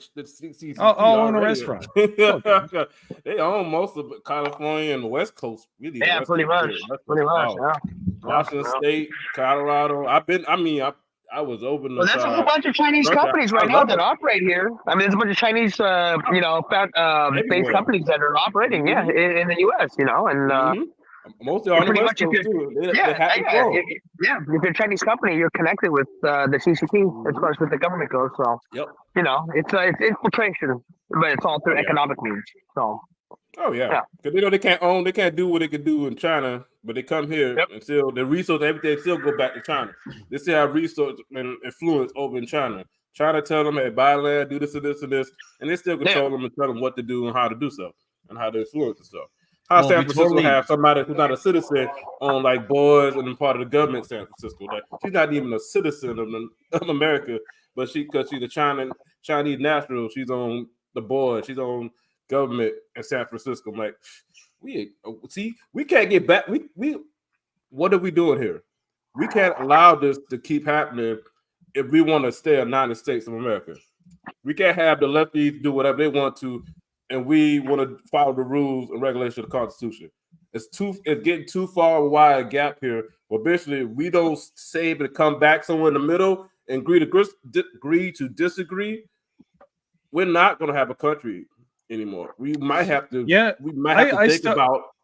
Speaker 1: All own a restaurant.
Speaker 5: They own most of California and the West Coast. Really,
Speaker 4: pretty much.
Speaker 5: Washington State, Colorado. I was over.
Speaker 4: Well, that's a whole bunch of Chinese companies right now that operate here. I mean, there's a bunch of Chinese, based companies that are operating, in the U.S. And
Speaker 5: most of pretty much, if
Speaker 4: you're a Chinese company, you're connected with the CCP as far as with the government goes. So, it's infiltration, but it's all through economic means. So.
Speaker 5: Oh yeah, because they can't do what they can do in China, but they come here and still the resource, everything still go back to China. They still have resource and influence over in China. China tell them, hey, buy land, do this and this and this, and they still control them and tell them what to do and how to do stuff and how to influence and stuff. How San Francisco have somebody who's not a citizen on like boards and part of the government in San Francisco. Like she's not even a citizen of America, but because she's a Chinese national, she's on the board, she's on government in San Francisco. I'm like, we can't get back. We what are we doing here? We can't allow this to keep happening if we want to stay a United States of America. We can't have the lefties do whatever they want to, and we want to follow the rules and regulations of the Constitution. It's getting too far a wide gap here. Well, basically, we don't save and come back somewhere in the middle and agree to disagree. We're not going to have a country anymore. We might have to. Yeah, we might have to think about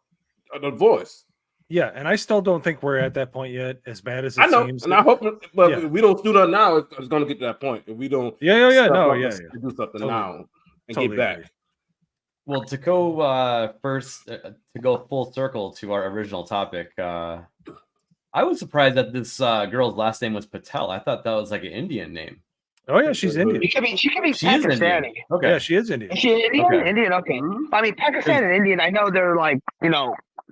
Speaker 5: the voice.
Speaker 1: Yeah, and I still don't think we're at that point yet. As bad as it seems,
Speaker 5: and I hope. But if we don't do that now, it's going to get to that point. If we don't,
Speaker 1: do
Speaker 5: something now and get back.
Speaker 2: Agree. Well, to go first, to go full circle to our original topic, I was surprised that this girl's last name was Patel. I thought that was like an Indian name.
Speaker 1: Oh yeah, she's Indian.
Speaker 4: She could be Pakistani.
Speaker 1: Okay, yeah, she is Indian.
Speaker 4: Is she Indian? Okay. Indian. Okay. I mean, Pakistan and Indian. I know they're like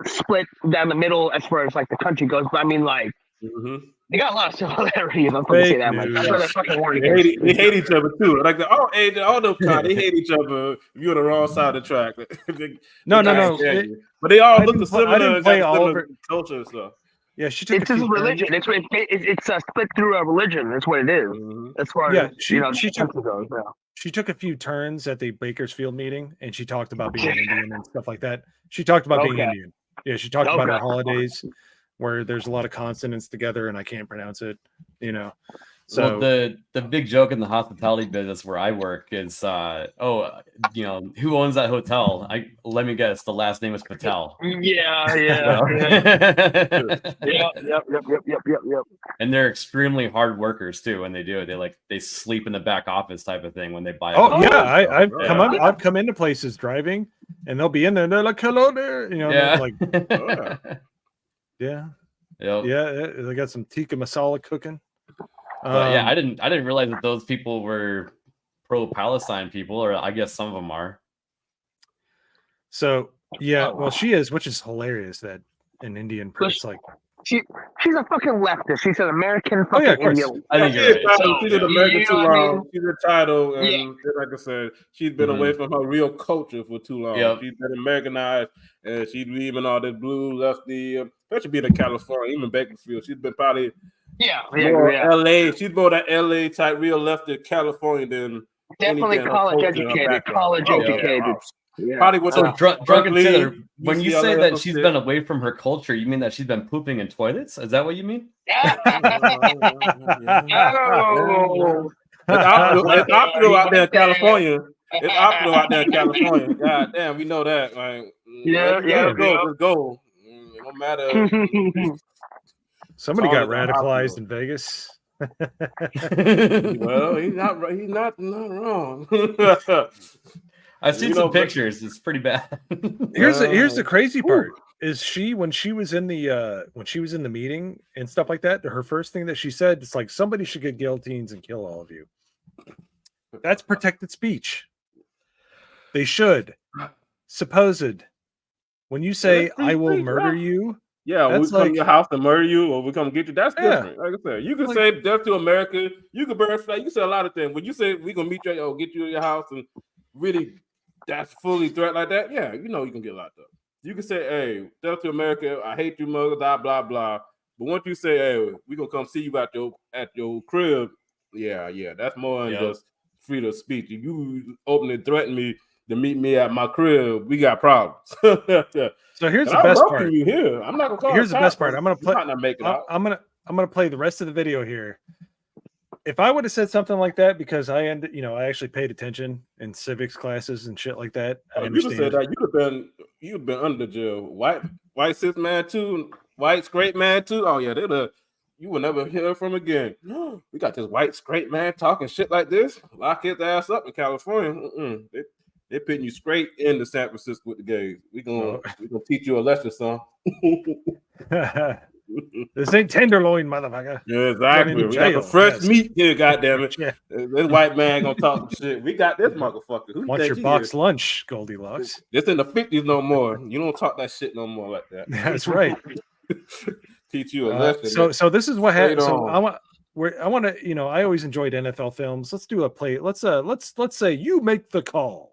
Speaker 4: split down the middle as far as like the country goes, but I mean like they got a lot of similarities. I'm going to say that much. That's why they're fucking war
Speaker 5: against. They hate each other too. Like all those kind, they hate each other. If you're on the wrong side of the track.
Speaker 1: No.
Speaker 5: But they all look similar.
Speaker 1: I didn't play all over
Speaker 5: culture and stuff.
Speaker 1: Yeah, she took
Speaker 4: it's a religion. It's split through a religion. That's what it is. As far as
Speaker 1: she took a few turns at the Bakersfield meeting, and she talked about being Indian and stuff like that. She talked about being Indian. Yeah, she talked about her holidays where there's a lot of consonants together, and I can't pronounce it. So
Speaker 2: the big joke in the hospitality business where I work is, who owns that hotel? Let me guess, the last name is Patel.
Speaker 4: Yeah. Yep.
Speaker 2: And they're extremely hard workers too when they do it. They sleep in the back office type of thing when they buy.
Speaker 1: I've come into places driving, and they'll be in there, and they're like, "Hello there," they got some tikka masala cooking.
Speaker 2: I didn't realize that those people were pro-Palestine people, or I guess some of them are.
Speaker 1: So well, she is, which is hilarious that an Indian person
Speaker 4: she's a fucking leftist. She's an American fucking Indian.
Speaker 2: I think you're right.
Speaker 5: She did America too long. She's entitled, and like I said, she's been away from her real culture for too long. Yep. She's been Americanized, and she's leaving all this blue lefty, especially being in California, even Bakersfield. She's been probably LA. She's more that LA type, real lefty California than
Speaker 4: definitely college educated. Yeah.
Speaker 5: Probably with
Speaker 2: drunken sailor. When you say that she's been away from her culture, you mean that she's been pooping in toilets? Is that what you mean?
Speaker 5: It's optional out there in California. It's optional out there in California. God damn, we know that. Like, let's go. No matter.
Speaker 1: Somebody got radicalized in Vegas.
Speaker 5: Well, he's not right. He's not wrong.
Speaker 2: I've seen some pictures. It's pretty bad.
Speaker 1: Here's the crazy part. Is when she was in the meeting and stuff like that, her first thing that she said is like, somebody should get guillotines and kill all of you. That's protected speech. They should. Supposed. When you say I will murder you,
Speaker 5: yeah, we come to your house to murder you, or we come get you. That's different. Like I said, you can
Speaker 1: Like,
Speaker 5: say death to America. You can burn flag. You can say a lot of things. When you say we gonna meet you or get you in your house and really that's fully threat like that, yeah, you know you can get locked up. You can say, hey, death to America, I hate you, mother, blah, blah, blah. But once you say, hey, we're gonna come see you at your crib, yeah, that's more than just freedom of speech. If you openly threaten me to meet me at my crib, we got problems.
Speaker 1: So here's the best part.
Speaker 5: You here. I'm not gonna call.
Speaker 1: Here's the best part. I'm gonna play.
Speaker 5: Not make it out.
Speaker 1: I'm gonna play the rest of the video here. If I would have said something like that, because I actually paid attention in civics classes and shit like that. I understand.
Speaker 5: You said that you'd been under jail. White cis man too, white straight man too. Oh yeah, you will never hear from again. We got this white straight man talking shit like this. Lock his ass up in California. They're putting you straight into San Francisco with the gays. We gonna teach you a lesson, son.
Speaker 1: This ain't tenderloin, motherfucker.
Speaker 5: Yeah, exactly. We got the fresh meat here, goddammit. Yeah. This white man gonna talk shit. We got this motherfucker. Who
Speaker 1: wants your box lunch, Goldilocks?
Speaker 5: This in the 50s no more. You don't talk that shit no more like that.
Speaker 1: That's right.
Speaker 5: Teach you a lesson.
Speaker 1: So this is what happened. So I want to, I always enjoyed NFL films. Let's do a play. Let's say you make the call.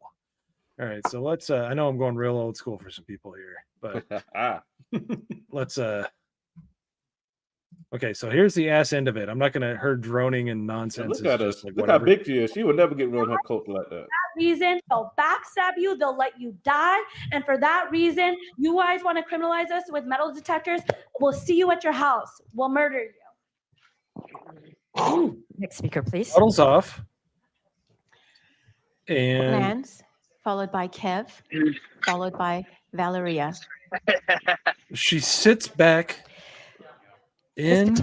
Speaker 1: All right. So let's I know I'm going real old school for some people here, but let's okay, so here's the ass end of it. I'm not gonna her droning and nonsense.
Speaker 5: Look at us. Look how big she is. She would never get rid of her coat like that.
Speaker 6: For that reason, they'll backstab you, they'll let you die. And for that reason, you guys want to criminalize us with metal detectors. We'll see you at your house. We'll murder you.
Speaker 8: Next speaker, please.
Speaker 1: Bottles off. And
Speaker 8: Lance, followed by Kev, followed by Valeria.
Speaker 1: She sits back.
Speaker 8: Ms.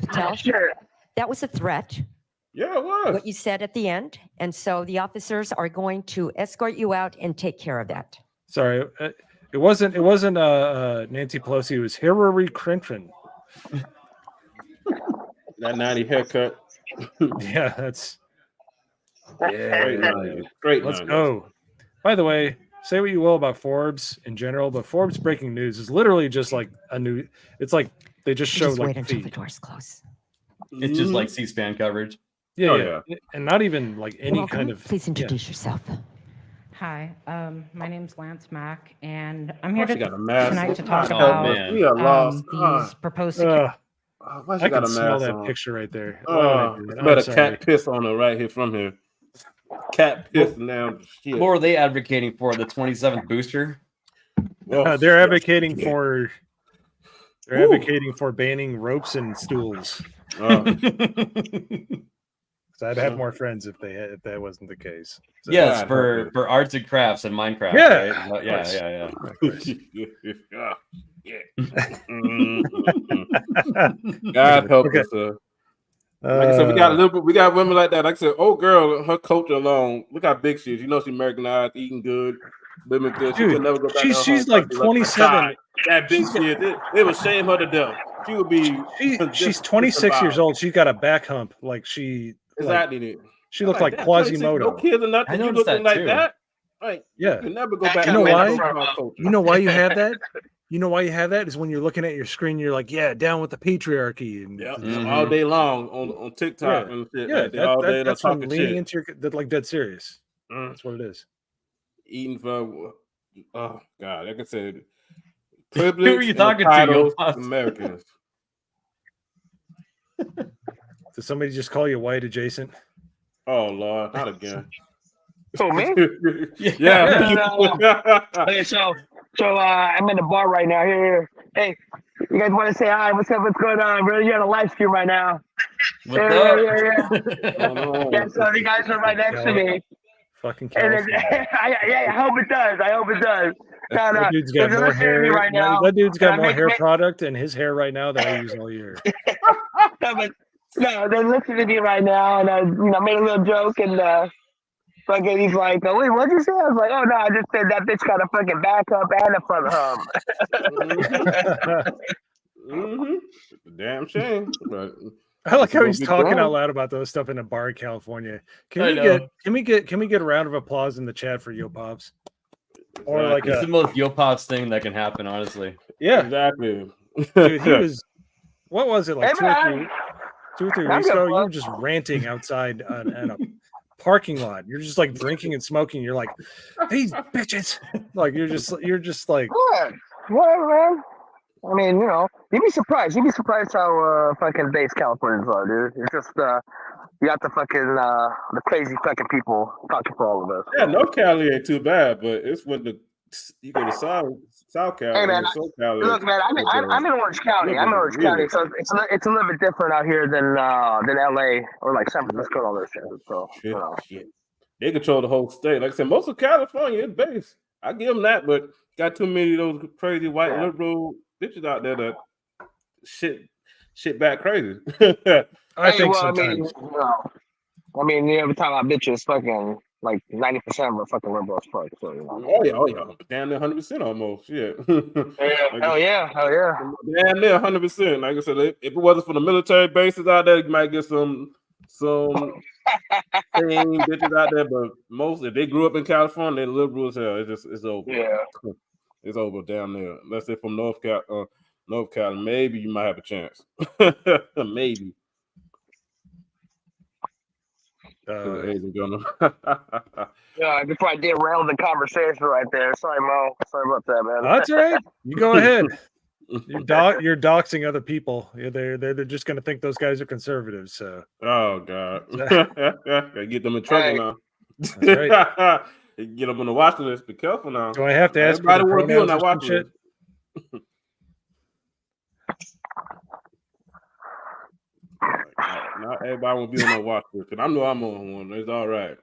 Speaker 8: Patel,
Speaker 4: sure.
Speaker 8: That was a threat.
Speaker 5: Yeah, it was.
Speaker 8: What you said at the end. And so the officers are going to escort you out and take care of that.
Speaker 1: Sorry, it wasn't Nancy Pelosi. It was Hillary Clinton.
Speaker 5: That 90 haircut.
Speaker 1: Yeah, that's
Speaker 5: great.
Speaker 1: Let's go. By the way, say what you will about Forbes in general, but Forbes breaking news is literally just like a new. It's like they just show
Speaker 8: wait
Speaker 1: like
Speaker 8: until the doors close.
Speaker 2: It's just like C-SPAN coverage.
Speaker 1: Yeah. And not even like any
Speaker 8: Welcome.
Speaker 1: kind of.
Speaker 8: Please introduce yourself.
Speaker 9: Hi, my name's Lance Mack, and I'm here
Speaker 5: got a mask
Speaker 9: tonight to talk
Speaker 2: man.
Speaker 5: We are lost.
Speaker 9: these proposed security.
Speaker 5: Why she
Speaker 1: I
Speaker 5: got
Speaker 1: can
Speaker 5: a
Speaker 1: smell
Speaker 5: mask
Speaker 1: that
Speaker 5: on?
Speaker 1: picture right there.
Speaker 5: Better cat piss on her right here from here. Cat piss now. Shit.
Speaker 2: What were they advocating for? The 27th booster?
Speaker 1: They're advocating for. They're advocating for banning ropes and stools. So I'd have more friends if that wasn't the case. So,
Speaker 2: yes, for arts and crafts and Minecraft.
Speaker 1: Yeah,
Speaker 2: right? Yeah.
Speaker 5: God help us. Like I said, we got women like that. Like I said, girl, her culture alone. Look how big she is. You know she's Americanized, eating good, living good. She could never go back.
Speaker 1: She's like 27.
Speaker 5: That big she is. It would shame her to death. She would be.
Speaker 1: She's 26 years old. She's got a back hump. Like she.
Speaker 5: Exactly.
Speaker 1: She looked like Quasimodo.
Speaker 5: No kids or nothing.
Speaker 2: I
Speaker 5: You
Speaker 2: noticed
Speaker 5: looking
Speaker 2: that
Speaker 5: like
Speaker 2: too.
Speaker 5: that? Right.
Speaker 1: Yeah.
Speaker 5: You can never go back.
Speaker 1: You know why?
Speaker 5: You
Speaker 1: You know why you have that? You know why you have that is when you're looking at your screen, you're like, yeah, down with the patriarchy. And
Speaker 5: all day long on TikTok and shit.
Speaker 1: Yeah,
Speaker 5: all day
Speaker 1: that's when
Speaker 5: talking
Speaker 1: leaning
Speaker 5: shit.
Speaker 1: into your like dead serious. That's what it is.
Speaker 5: Eating for God, like I said,
Speaker 2: Who
Speaker 5: privilege.
Speaker 2: are you talking to?
Speaker 5: Titles, Americans.
Speaker 1: Did somebody just call you white adjacent?
Speaker 5: Oh Lord, not again.
Speaker 4: Who, me?
Speaker 5: Yeah.
Speaker 4: Okay, so I'm in the bar right now. Here. Hey, you guys want to say hi? What's up? What's going on? You're on a live stream right now.
Speaker 2: What's up?
Speaker 4: Yeah, so you guys are right next to me.
Speaker 1: Fucking
Speaker 4: And
Speaker 1: California.
Speaker 4: I hope it does. No,
Speaker 1: That dude's got
Speaker 4: they're
Speaker 1: more
Speaker 4: listening to
Speaker 1: hair.
Speaker 4: me right now.
Speaker 1: That dude's got
Speaker 4: and I
Speaker 1: more
Speaker 4: make-
Speaker 1: hair product in his hair right now than I use all year.
Speaker 4: No, but no, they're listening to me right now, and I, made a little joke, and fucking, he's like, "Oh, wait, what'd you say?" I was like, "Oh no, I just said that bitch got a fucking backup and a front hum."
Speaker 5: Damn shame, but
Speaker 1: I like how
Speaker 5: gonna
Speaker 1: he's
Speaker 5: be
Speaker 1: talking
Speaker 5: grown.
Speaker 1: out loud about those stuff in a bar in California. Can
Speaker 2: I
Speaker 1: we
Speaker 2: know.
Speaker 1: get a round of applause in the chat for Yo Pops? Or like
Speaker 2: It's the most Yo Pops thing that can happen, honestly.
Speaker 1: yeah,
Speaker 5: exactly.
Speaker 1: dude, he was. What was it like
Speaker 4: Hey,
Speaker 1: two or three
Speaker 4: I'm
Speaker 1: weeks
Speaker 4: good,
Speaker 1: ago? You
Speaker 4: bro.
Speaker 1: were just ranting outside in a parking lot. You're just like drinking and smoking. You're like, these bitches. Like you're just like,
Speaker 4: What? Whatever, man. I mean, you'd be surprised. You'd be surprised how fucking base Californians are, dude. It's just you got the fucking the crazy fucking people talking for all of us.
Speaker 5: Yeah, no Cali ain't too bad, but it's when you go to South Cali.
Speaker 4: Hey, man,
Speaker 5: South Cali.
Speaker 4: Look, man, I'm in Orange County. I'm in Orange County, so it's a little bit different out here than LA or like San Francisco and all that shit. So
Speaker 5: shit. They control the whole state. Like I said, most of California is base. I give them that, but got too many of those crazy white liberal bitches out there that shit back crazy.
Speaker 1: I think
Speaker 4: well,
Speaker 1: sometimes.
Speaker 4: I mean, every time I bitches, fucking like 90% of them are fucking liberal as fuck. So
Speaker 5: Oh yeah, damn near 100% almost. Shit.
Speaker 4: Hell yeah.
Speaker 5: Damn near 100%. Like I said, if it wasn't for the military bases out there, you might get some same bitches out there. But most, if they grew up in California, they're liberal as hell. It's over.
Speaker 4: Yeah.
Speaker 5: It's over down there. Let's say from North Cal, maybe you might have a chance. Maybe.
Speaker 4: Yeah, before I derailed the conversation right there. Sorry, Mo. Sorry about that, man.
Speaker 1: That's all right. You go ahead. You're doxing other people. They're just gonna think those guys are conservatives. So.
Speaker 5: Oh God. Get them in trouble
Speaker 1: Hey.
Speaker 5: now.
Speaker 1: That's right.
Speaker 5: Get them on the watch list. Be careful now.
Speaker 1: Do I have to ask?
Speaker 5: Everybody want to be on that watch
Speaker 1: shit?
Speaker 5: list. Not everybody want to be on that watch list. And I know I'm on one. It's all right.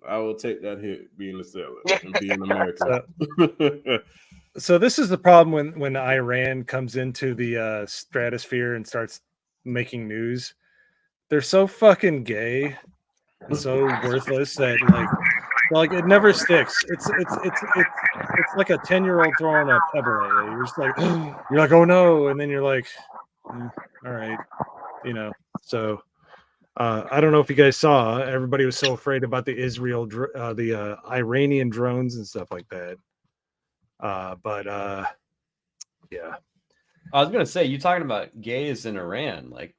Speaker 5: I will take that hit being a seller and being American.
Speaker 1: So this is the problem when Iran comes into the stratosphere and starts making news. They're so fucking gay and so worthless that like it never sticks. It's like a 10-year-old throwing a pebble at you. You're just like you're like, oh no, and then you're like, all right, So I don't know if you guys saw. Everybody was so afraid about the Iranian drones and stuff like that. Yeah.
Speaker 2: I was gonna say, you talking about gays in Iran? Like,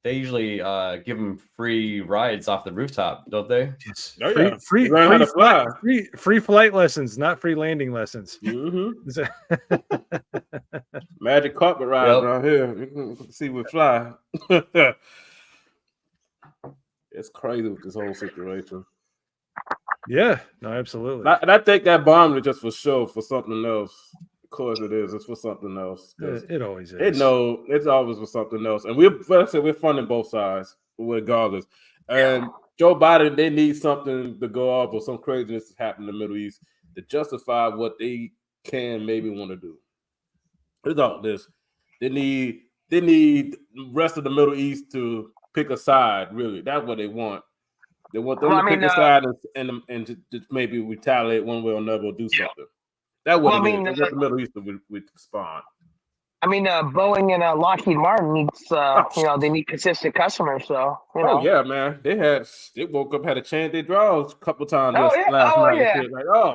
Speaker 2: they usually give them free rides off the rooftop, don't they?
Speaker 1: Yes.
Speaker 5: Oh, yeah.
Speaker 1: Free flight lessons, not free landing lessons.
Speaker 5: Mm-hmm. Magic carpet ride around here. You can see we fly. It's crazy with this whole situation.
Speaker 1: Yeah, no, absolutely.
Speaker 5: And I think that bomb is just for show, for something else. Of course it is. It's for something else.
Speaker 1: It always is.
Speaker 5: It's always for something else. And we're funding both sides, regardless. And Joe Biden, they need something to go off or some craziness to happen in the Middle East to justify what they can maybe want to do. It's all this. They need the rest of the Middle East to pick a side, really. That's what they want. They want them to pick a side and to maybe retaliate one way or another or do something. That's what it is. They want the Middle East to respond.
Speaker 4: I mean, Boeing and Lockheed Martin needs, they need consistent customers. So,
Speaker 5: Oh yeah, man. They woke up, had to change their draws a couple times last night.
Speaker 4: Yeah.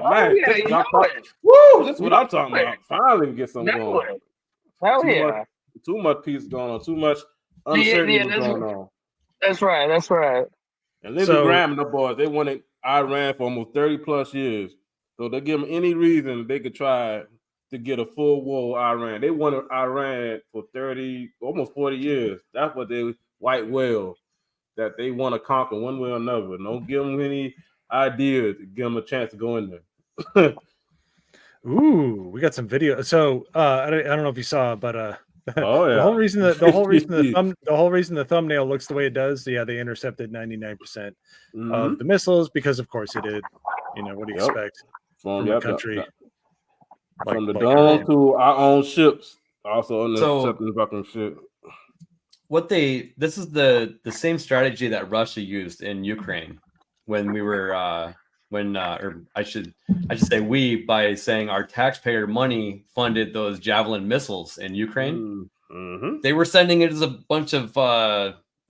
Speaker 5: Like, this is what I'm talking about. Finally get something going. Too much peace going on. Too much uncertainty going on.
Speaker 4: That's right.
Speaker 5: And Lindsey Graham and the boys, they wanted Iran for almost 30 plus years. So they give them any reason they could try to get a full war with Iran. They wanted Iran for 30, almost 40 years. That's what they white whale, that they want to conquer one way or another. Don't give them any ideas. Give them a chance to go in there.
Speaker 1: Ooh, we got some video. So I don't know if you saw, but
Speaker 5: the whole
Speaker 1: reason the thumbnail looks the way it does. Yeah, they intercepted 99% of the missiles because, of course, it did. What do you expect from a country?
Speaker 5: From the
Speaker 1: like
Speaker 5: dome
Speaker 1: Iran.
Speaker 5: to our own ships, also
Speaker 2: So-
Speaker 5: intercepting fucking shit.
Speaker 2: This is the same strategy that Russia used in Ukraine when we were or I should say we, by saying our taxpayer money funded those Javelin missiles in Ukraine.
Speaker 5: Mm-hmm.
Speaker 2: They were sending it as a bunch of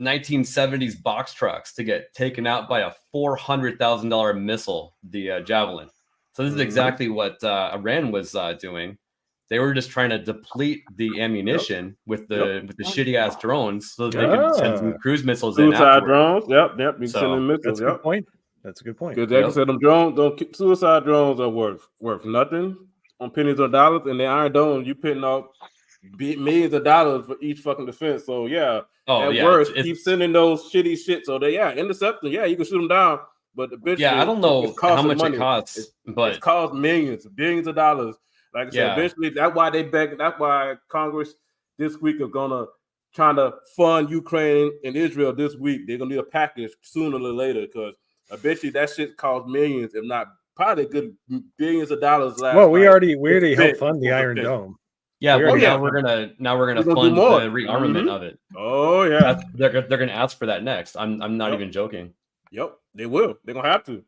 Speaker 2: 1970s box trucks to get taken out by a $400,000 missile, the Javelin. So this is exactly what Iran was doing. They were just trying to deplete the ammunition with the shitty ass drones so that they could send some cruise missiles in
Speaker 5: Suicide
Speaker 2: afterwards.
Speaker 5: drones. Yep. You
Speaker 2: So,
Speaker 5: sending missiles.
Speaker 1: That's a good point. That's a good point.
Speaker 5: Because like I said, them drones, suicide drones are worth nothing on pennies or dollars, and the Iron Dome, you pitting off millions of dollars for each fucking defense. So at worst, keep sending those shitty shit. So they intercepting. Yeah, you can shoot them down, but eventually,
Speaker 2: I don't know how much it costs, but
Speaker 5: it costs millions, billions of dollars. Like I said, eventually, that's why that's why Congress this week are gonna trying to fund Ukraine and Israel this week. They're gonna need a package sooner or later because eventually that shit costs millions, if not probably good billions of dollars.
Speaker 1: We already helped fund the Iron Dome.
Speaker 2: Yeah, now we're gonna fund the rearmament of it.
Speaker 5: Oh yeah,
Speaker 2: they're gonna ask for that next. I'm not even joking.
Speaker 5: Yep, they will. They're gonna have to,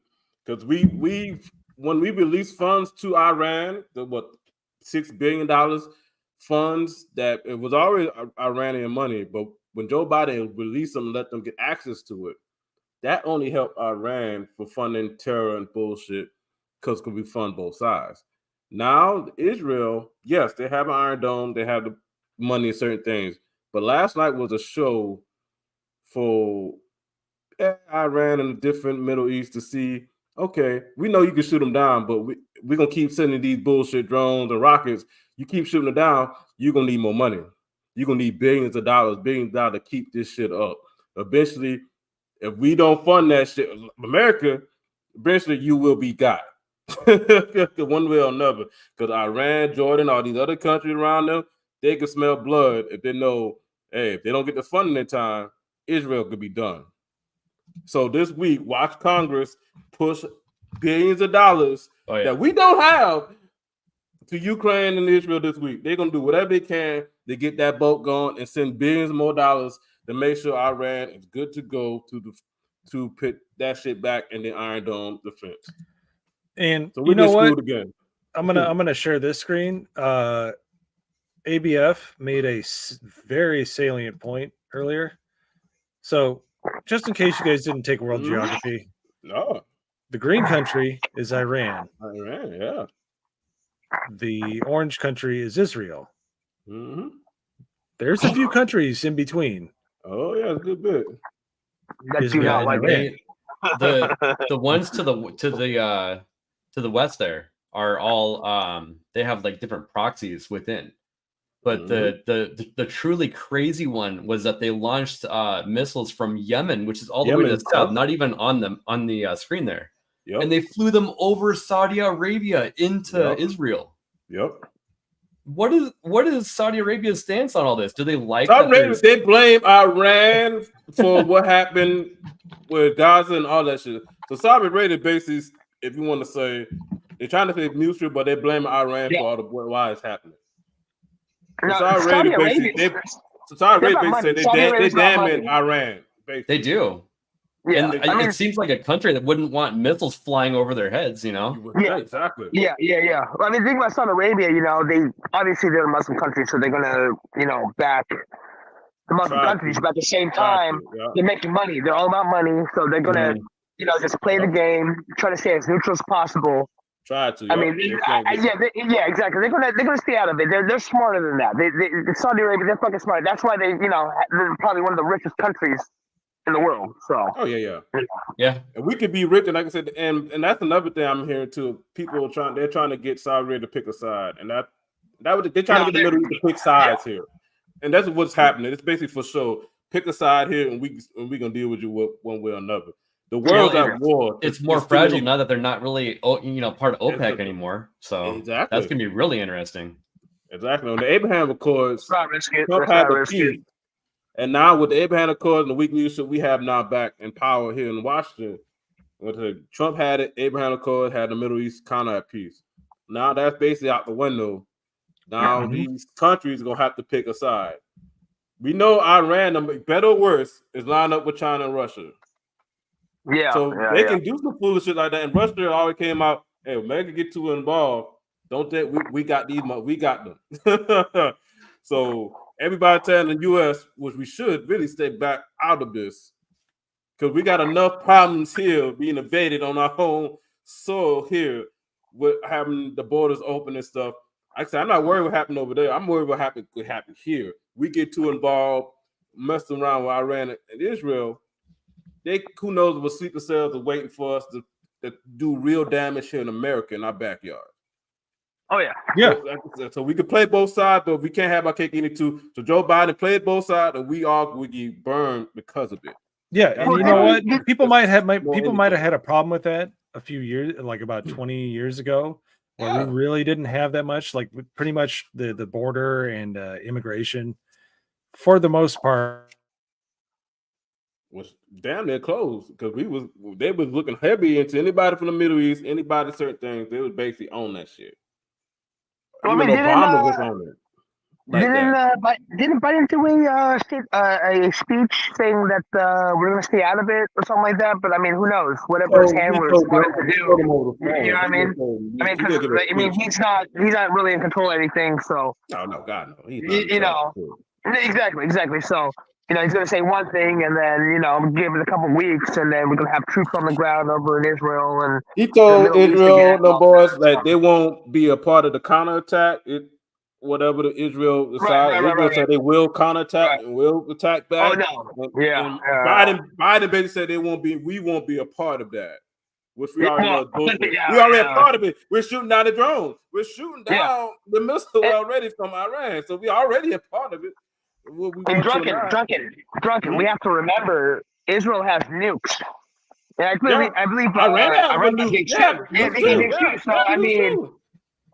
Speaker 5: because we when we release funds to Iran, the $6 billion funds that it was already Iranian money, but when Joe Biden released them and let them get access to it, that only helped Iran for funding terror and bullshit because we fund both sides. Now Israel, yes, they have an Iron Dome, they have the money and certain things, but last night was a show for Iran and the different Middle East to see, okay, we know you can shoot them down, but we're going to keep sending these bullshit drones and rockets. You keep shooting them down, you're going to need more money. You're going to need billions of dollars to keep this shit up. Eventually, if we don't fund that shit, America, eventually you will be got. One way or another. Because Iran, Jordan, all these other countries around them, they can smell blood if they know, hey, if they don't get the funding in time, Israel could be done. So this week, watch Congress push billions of dollars that we don't have to Ukraine and Israel this week. They're going to do whatever they can to get that boat going and send billions more dollars to make sure Iran is good to go to put that shit back in the Iron Dome defense.
Speaker 1: And
Speaker 5: so we
Speaker 1: you know what?
Speaker 5: Again.
Speaker 1: I'm gonna share this screen. ABF made a very salient point earlier. So just in case you guys didn't take world geography,
Speaker 5: no,
Speaker 1: the green country is Iran.
Speaker 5: Iran, yeah.
Speaker 1: The orange country is Israel.
Speaker 5: Mm-hmm.
Speaker 1: There's a few countries in between.
Speaker 5: Oh yeah, a good bit.
Speaker 1: Israel and Iran.
Speaker 2: The ones to the west there are all they have like different proxies within. But the truly crazy one was that they launched missiles from Yemen, which is all the way to the south, not even on the screen there.
Speaker 5: Yep.
Speaker 2: And they flew them over Saudi Arabia into Israel.
Speaker 5: Yep.
Speaker 2: What is Saudi Arabia's stance on all this? Do they like
Speaker 5: Saudi Arabia? They blame Iran for what happened with Gaza and all that shit. So Saudi Arabia basically, if you want to say, they're trying to say neutral, but they blame Iran for all the why it's happening. So Saudi Arabia basically they damn Iran. Basically.
Speaker 2: They do. Yeah, and it seems like a country that wouldn't want missiles flying over their heads, you know?
Speaker 4: Yeah,
Speaker 5: exactly.
Speaker 4: Yeah. Well, I mean, think about Saudi Arabia, they're a Muslim country, so they're gonna, back the Muslim countries, but at the same time, they're making money. They're all about money, so they're gonna, just play the game, try to stay as neutral as possible.
Speaker 5: Try to.
Speaker 4: I mean, exactly. They're gonna stay out of it. They're smarter than that. They Saudi Arabia, they're fucking smart. That's why they're probably one of the richest countries in the world. So.
Speaker 5: Oh yeah. And we could be rich, and like I said, and that's another thing I'm hearing too. People they're trying to get Saudi Arabia to pick a side, and they're trying to get the Middle East to pick sides here, and that's what's happening. It's basically for sure. Pick a side here, and we gonna deal with you one way or another. The world's at war.
Speaker 2: It's more fragile now that they're not really, part of OPEC anymore. So that's gonna be really interesting.
Speaker 5: Exactly. On the Abraham Accords, Trump had the peace, and now with the Abraham Accords and the weak leadership we have now back in power here in Washington, Trump had it. Abraham Accords had the Middle East kind of at peace. Now that's basically out the window. Now these countries are gonna have to pick a side. We know Iran, better or worse, is lined up with China and Russia.
Speaker 4: Yeah.
Speaker 5: So they can do some foolish shit like that. And Russia always came out, hey, America get too involved. Don't they? We got these. We got them. So everybody telling the U.S., which we should really stay back out of this, because we got enough problems here being invaded on our own soil here with having the borders open and stuff. Like I said, I'm not worried what happened over there. I'm worried what could happen here. We get too involved, messing around with Iran and Israel. Who knows what sleeper cells are waiting for us to do real damage here in America in our backyard.
Speaker 4: Oh yeah.
Speaker 1: Yeah.
Speaker 5: So we can play both sides, but we can't have our cake eating too. So Joe Biden played both sides, and we all would get burned because of it.
Speaker 1: Yeah, and you know what? People might have had a problem with that a few years, like about 20 years ago, where we really didn't have that much. Like pretty much the border and immigration, for the most part,
Speaker 5: was damn near closed because they was looking heavy into anybody from the Middle East, anybody certain things. They was basically on that shit.
Speaker 4: Well,
Speaker 5: Even Obama was on it.
Speaker 4: Didn't Biden do a speech saying that we're going to stay out of it or something like that? But I mean, who knows? Whatever his handlers wanted to do, you know what I mean? I mean, he's not really in control of anything. So
Speaker 5: no, God no.
Speaker 4: You know, exactly. So he's going to say one thing and then give it a couple weeks, and then we're going to have troops on the ground over in Israel. And
Speaker 5: he told Israel, the boys, like they won't be a part of the counterattack. Whatever the Israel decides, Israel said they will counterattack and will attack back.
Speaker 4: Oh no,
Speaker 5: and Biden basically said we won't be a part of that. Which we already know. We already a part of it. We're shooting down the drones. We're shooting down the missiles already from Iran. So we already a part of it.
Speaker 4: And drunken. We have to remember Israel has nukes. Yeah, I believe
Speaker 5: Iran has
Speaker 4: nukes. So I mean.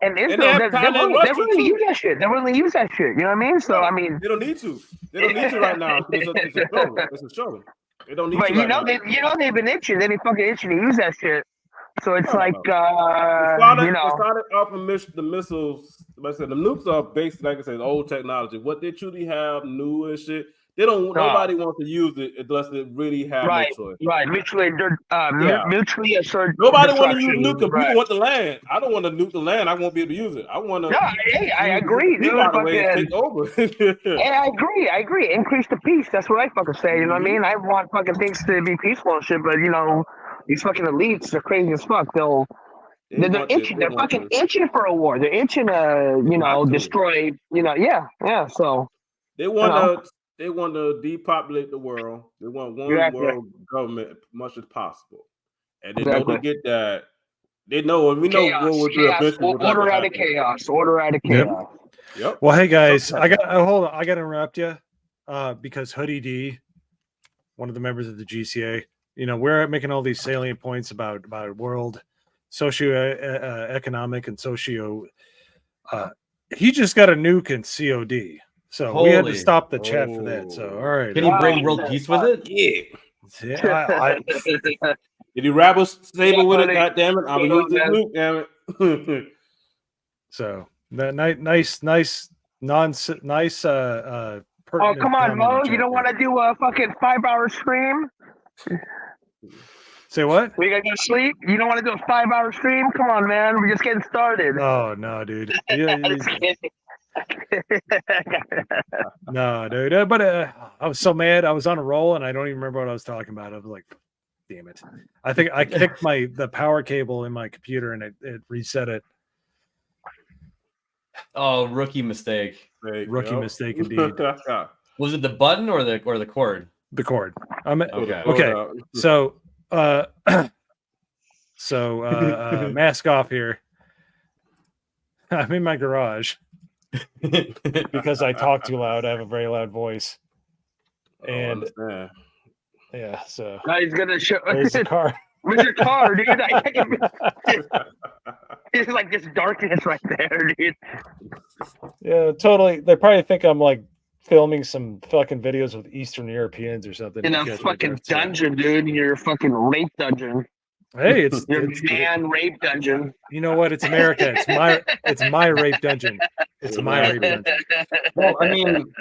Speaker 4: And Israel, they really use that shit. They really use that shit. You know what I mean? So I mean,
Speaker 5: they don't need to. They don't need to right now. It's a show. They don't need to.
Speaker 4: But they've been itching. They've been fucking itching to use that shit. So it's
Speaker 5: started off the missiles. Like I said, the nukes are based, like I said, old technology. What they truly have, new and shit. They don't. Nobody wants to use it unless they really have no choice.
Speaker 4: Right. Mutually assured.
Speaker 5: Nobody want to use nuke. People want the land. I don't want to nuke the land. I won't be able to use it. I want to.
Speaker 4: No, I agree.
Speaker 5: Take over.
Speaker 4: I agree. Increase the peace. That's what I fucking say. You know what I mean? I want fucking things to be peaceful and shit. But these fucking elites are crazy as fuck. They're itching. They're fucking itching for a war. They're itching to destroy. Yeah. So
Speaker 5: they want to. They want to depopulate the world. They want one world government as much as possible. And they know to get that. They know, and we know what we'll do eventually.
Speaker 4: Order out of chaos. Order out of chaos.
Speaker 5: Yep.
Speaker 1: Well, hey guys, I got to interrupt you because Hoodie D, one of the members of the GCA, we're making all these salient points about world socio-economic and socio. He just got a nuke in COD. So we had to stop the chat for that. So all right,
Speaker 2: can he bring world peace with it?
Speaker 5: Yeah. Did he rabble stable with it? God damn it! I'm gonna use this nuke. Damn it.
Speaker 1: So that nice.
Speaker 4: Oh come on, Mo! You don't want to do a fucking 5-hour stream?
Speaker 1: Say what?
Speaker 4: We gotta go to sleep. You don't want to do a 5-hour stream? Come on, man! We're just getting started.
Speaker 1: Oh no, dude. No, dude. But I was so mad. I was on a roll, and I don't even remember what I was talking about. I was like, "Damn it!" I think I kicked the power cable in my computer, and it reset it.
Speaker 2: Oh, rookie mistake.
Speaker 1: Rookie mistake indeed.
Speaker 2: Was it the button or the cord?
Speaker 1: The cord.
Speaker 2: Okay.
Speaker 1: So, mask off here. I'm in my garage. Because I talk too loud. I have a very loud voice. And yeah, so
Speaker 4: now he's gonna show
Speaker 1: there's the car.
Speaker 4: Where's your car, dude? It's like this darkness right there, dude.
Speaker 1: Yeah, totally. They probably think I'm like filming some fucking videos with Eastern Europeans or something.
Speaker 4: In a fucking dungeon, dude. In your fucking rape dungeon.
Speaker 1: Hey, it's
Speaker 4: Your man rape dungeon.
Speaker 1: you know what? It's America. It's my rape dungeon. It's my rape dungeon.
Speaker 2: Well, I mean,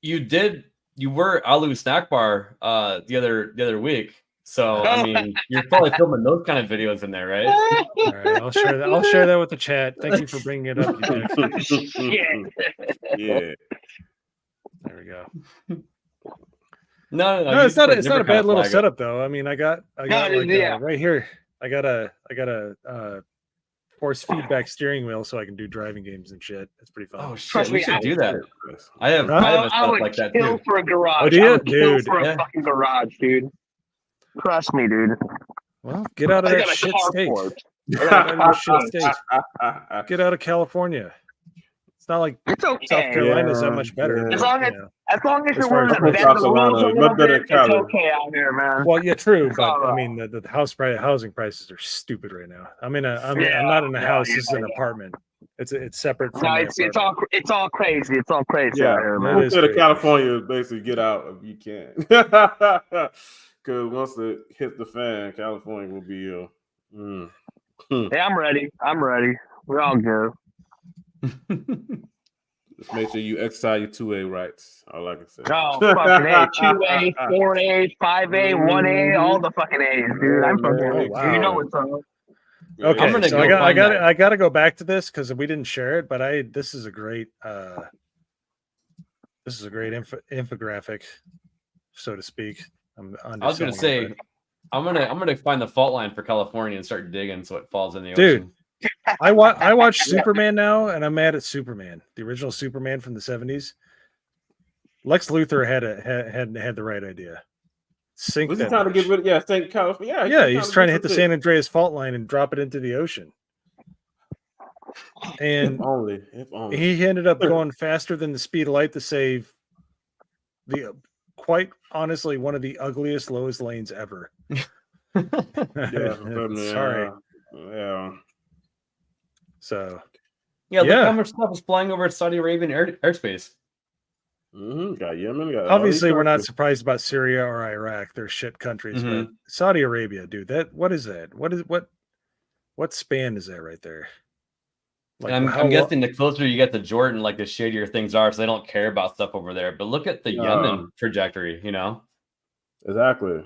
Speaker 2: you were Alu Snack Bar the other week. So I mean, you're probably filming those kind of videos in there, right?
Speaker 1: All right, I'll share that with the chat. Thank you for bringing it up, you dick.
Speaker 5: Yeah.
Speaker 1: There we go.
Speaker 2: No,
Speaker 1: No, it's not a bad
Speaker 2: different
Speaker 1: little
Speaker 2: flag.
Speaker 1: setup though. I mean, I got like
Speaker 4: yeah.
Speaker 1: right here. I got a force feedback steering wheel so I can do driving games and shit. It's pretty fun.
Speaker 2: Oh shit,
Speaker 4: Trust
Speaker 2: we
Speaker 4: me,
Speaker 2: should
Speaker 4: I-
Speaker 2: do that. I have
Speaker 1: Huh?
Speaker 2: a
Speaker 4: I
Speaker 2: setup
Speaker 4: would
Speaker 2: like that
Speaker 4: kill
Speaker 2: too.
Speaker 4: for a garage.
Speaker 1: Oh, do you?
Speaker 4: I would kill
Speaker 1: Dude.
Speaker 4: for a
Speaker 2: Yeah.
Speaker 4: fucking garage, dude. Trust me, dude.
Speaker 1: Well, get out of
Speaker 4: I
Speaker 1: that
Speaker 4: got a
Speaker 1: shit state.
Speaker 4: carport.
Speaker 1: Get out of that shit state. Get out of California. It's not like
Speaker 4: It's okay.
Speaker 1: South Carolina's that
Speaker 5: Yeah,
Speaker 1: much better.
Speaker 5: yeah.
Speaker 1: but,
Speaker 4: As long as-
Speaker 1: you know.
Speaker 4: As long as
Speaker 1: As
Speaker 4: you're
Speaker 1: far
Speaker 4: willing
Speaker 1: as
Speaker 4: to
Speaker 1: I'm
Speaker 4: bend
Speaker 5: South
Speaker 4: the rules
Speaker 5: Carolina,
Speaker 4: a
Speaker 5: much
Speaker 4: little
Speaker 5: better
Speaker 4: bit,
Speaker 5: than
Speaker 4: it's
Speaker 5: Cali.
Speaker 4: okay out here, man.
Speaker 1: Well, yeah, true,
Speaker 4: It's
Speaker 1: but
Speaker 4: all
Speaker 1: I
Speaker 4: right.
Speaker 1: mean, the housing prices are stupid right now. I'm not in a
Speaker 4: Yeah,
Speaker 1: house.
Speaker 4: yeah,
Speaker 1: This is an
Speaker 4: yeah.
Speaker 1: apartment. It's separate from
Speaker 4: No,
Speaker 1: the
Speaker 4: it's
Speaker 1: apartment.
Speaker 4: all crazy. It's all crazy
Speaker 5: Yeah,
Speaker 4: out here,
Speaker 1: It
Speaker 4: man.
Speaker 1: is
Speaker 5: instead of
Speaker 1: crazy.
Speaker 5: California, basically get out if you can. Because once it hits the fan, California will be
Speaker 4: Yeah, I'm ready. We're all good.
Speaker 5: Just make sure you exercise your 2A rights. All I can say.
Speaker 4: Oh, fucking A, 2A, 4A, 5A, 1A, all the fucking A's, dude. I'm fucking,
Speaker 1: Oh, wow.
Speaker 4: you know what's up.
Speaker 1: Okay,
Speaker 2: I'm gonna
Speaker 1: so
Speaker 2: go
Speaker 1: I
Speaker 2: find that.
Speaker 1: got to go back to this because we didn't share it, but this is a great infographic, so to speak.
Speaker 2: I was gonna say, I'm gonna find the fault line for California and start digging so it falls in the
Speaker 1: Dude.
Speaker 2: ocean.
Speaker 1: I watch Superman now, and I'm mad at Superman, the original Superman from the 70s. Lex Luthor had the right idea. Sink
Speaker 5: Was he
Speaker 1: that
Speaker 5: trying to
Speaker 1: bitch.
Speaker 5: get rid of St. California?
Speaker 1: Yeah, he's trying to hit the
Speaker 5: get
Speaker 1: San Andreas fault line and drop it into the ocean. And
Speaker 5: If only.
Speaker 1: he ended up going faster than the speed of light to save quite honestly one of the ugliest lowest lanes ever.
Speaker 5: Yeah,
Speaker 1: Sorry.
Speaker 5: Yeah.
Speaker 1: So
Speaker 2: Yeah, look
Speaker 1: Yeah.
Speaker 2: how much stuff is flying over Saudi Arabian airspace.
Speaker 5: Got Yemen. Got all
Speaker 1: obviously
Speaker 5: these
Speaker 1: we're not
Speaker 5: countries.
Speaker 1: surprised about Syria or Iraq. They're shit countries, but
Speaker 2: Mhm.
Speaker 1: Saudi Arabia, dude, what is that? What span is that right there? Like,
Speaker 2: And
Speaker 1: how
Speaker 2: I'm guessing the closer you get to Jordan, like the shadier things are, so they don't care about stuff over there. But look at the Yemen trajectory, you know?
Speaker 5: Exactly.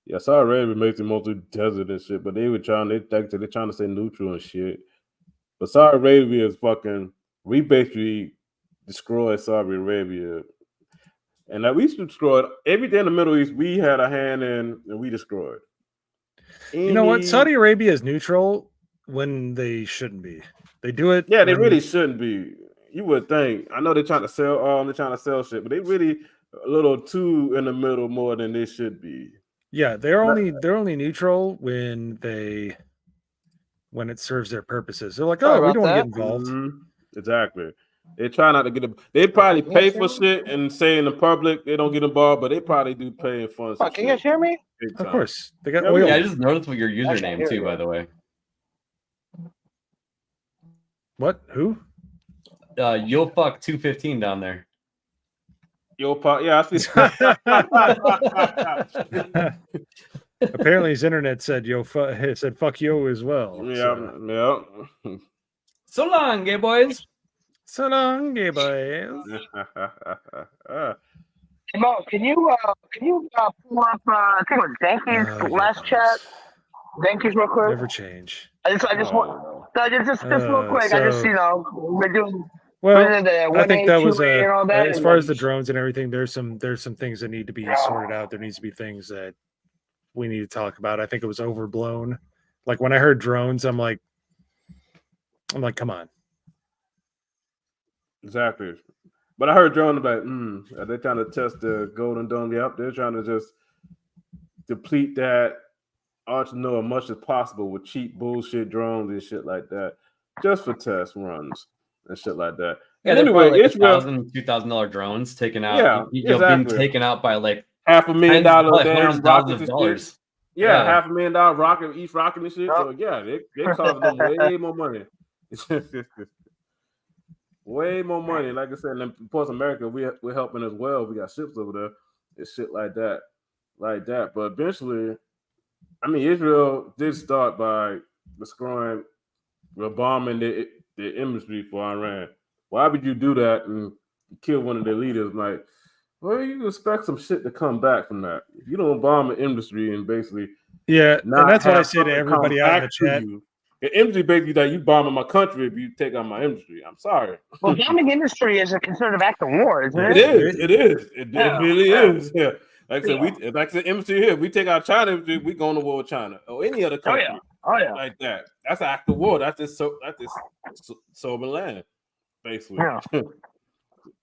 Speaker 5: Yeah, Saudi Arabia makes it mostly desert and shit, but they're trying to stay neutral and shit. But Saudi Arabia is fucking. We basically destroyed Saudi Arabia, and that we destroyed everything in the Middle East. We had a hand in, and we destroyed.
Speaker 1: You know what? Saudi Arabia is neutral when they shouldn't be. They do it.
Speaker 5: Yeah, they
Speaker 1: when-
Speaker 5: really shouldn't be. You would think. I know they're trying to sell shit, but they really a little too in the middle more than they should be.
Speaker 1: Yeah, they're only neutral when it serves their purposes. They're like,
Speaker 4: Sorry
Speaker 1: oh, we
Speaker 4: about
Speaker 1: don't want to
Speaker 4: that.
Speaker 1: get involved.
Speaker 5: Mhm. Exactly. They try not to get. They probably pay for shit and say in the public they don't get involved, but they probably do pay in funds.
Speaker 4: Fuck, can you guys hear me?
Speaker 1: Of course, they got
Speaker 5: Yeah,
Speaker 1: oil.
Speaker 2: Yeah, I just noticed what your
Speaker 4: Actually,
Speaker 2: username
Speaker 4: here
Speaker 2: too,
Speaker 4: we
Speaker 2: by
Speaker 4: go.
Speaker 2: the way.
Speaker 1: What? Who?
Speaker 2: You'll fuck 215 down there.
Speaker 5: Yo, Pop. Yeah, I see.
Speaker 1: Apparently, his internet said said fuck yo as well.
Speaker 5: Yeah.
Speaker 2: So long, gay boys.
Speaker 1: So long, gay boys.
Speaker 4: Mo, can you pull up I think it was Danky's last chat? Danky's real quick.
Speaker 1: Never change.
Speaker 4: I just want just real quick. I just we're doing
Speaker 1: Well,
Speaker 4: the
Speaker 1: I think that
Speaker 4: 1A,
Speaker 1: was
Speaker 4: 2A and all that,
Speaker 1: as
Speaker 4: and
Speaker 1: far
Speaker 4: then-
Speaker 1: as the drones and everything. There's some things that need to be sorted out. There needs to be things that we need to talk about. I think it was overblown. Like when I heard drones, I'm like, come on.
Speaker 5: Exactly. But I heard drone like, are they trying to test the Golden Dome? Yep, they're trying to just deplete that arsenal as much as possible with cheap bullshit drones and shit like that, just for test runs and shit like that.
Speaker 2: Yeah,
Speaker 5: And
Speaker 2: anyway, like
Speaker 5: Israel,
Speaker 2: $1,000-$2,000 drones taken out.
Speaker 5: Yeah,
Speaker 2: You've
Speaker 5: exactly.
Speaker 2: been taken out by like
Speaker 5: $500,000
Speaker 2: probably
Speaker 5: damn
Speaker 2: hundreds of thousands
Speaker 5: rockets
Speaker 2: of
Speaker 5: and
Speaker 2: dollars.
Speaker 5: shit. Yeah,
Speaker 2: Yeah.
Speaker 5: $500,000 rocket, each rocket and shit. So yeah, they cost them way more money. Way more money. Like I said, and then plus America, we're helping as well. We got ships over there and shit like that. But eventually, I mean, Israel did start by bombing the industry for Iran. Why would you do that and kill one of their leaders? Like, well, you expect some shit to come back from that. If you don't bomb an industry and basically
Speaker 1: Yeah,
Speaker 5: not
Speaker 1: and that's what I
Speaker 5: have
Speaker 1: say to
Speaker 5: something
Speaker 1: everybody
Speaker 5: come
Speaker 1: out in
Speaker 5: back
Speaker 1: the
Speaker 5: to
Speaker 1: chat.
Speaker 5: you, the industry basically that you bombing my country if you take out my industry. I'm sorry.
Speaker 4: Well, bombing industry is a concerted act of war, isn't
Speaker 5: It
Speaker 4: it?
Speaker 5: is. It is. It really is. Yeah. Like I said,
Speaker 4: Yeah.
Speaker 5: like the industry here, if we take out China, we going to war with China or any other
Speaker 4: Oh
Speaker 5: country.
Speaker 4: yeah. Oh yeah.
Speaker 5: Like that. That's an act of war. That's just sober land, basically.
Speaker 4: Yeah.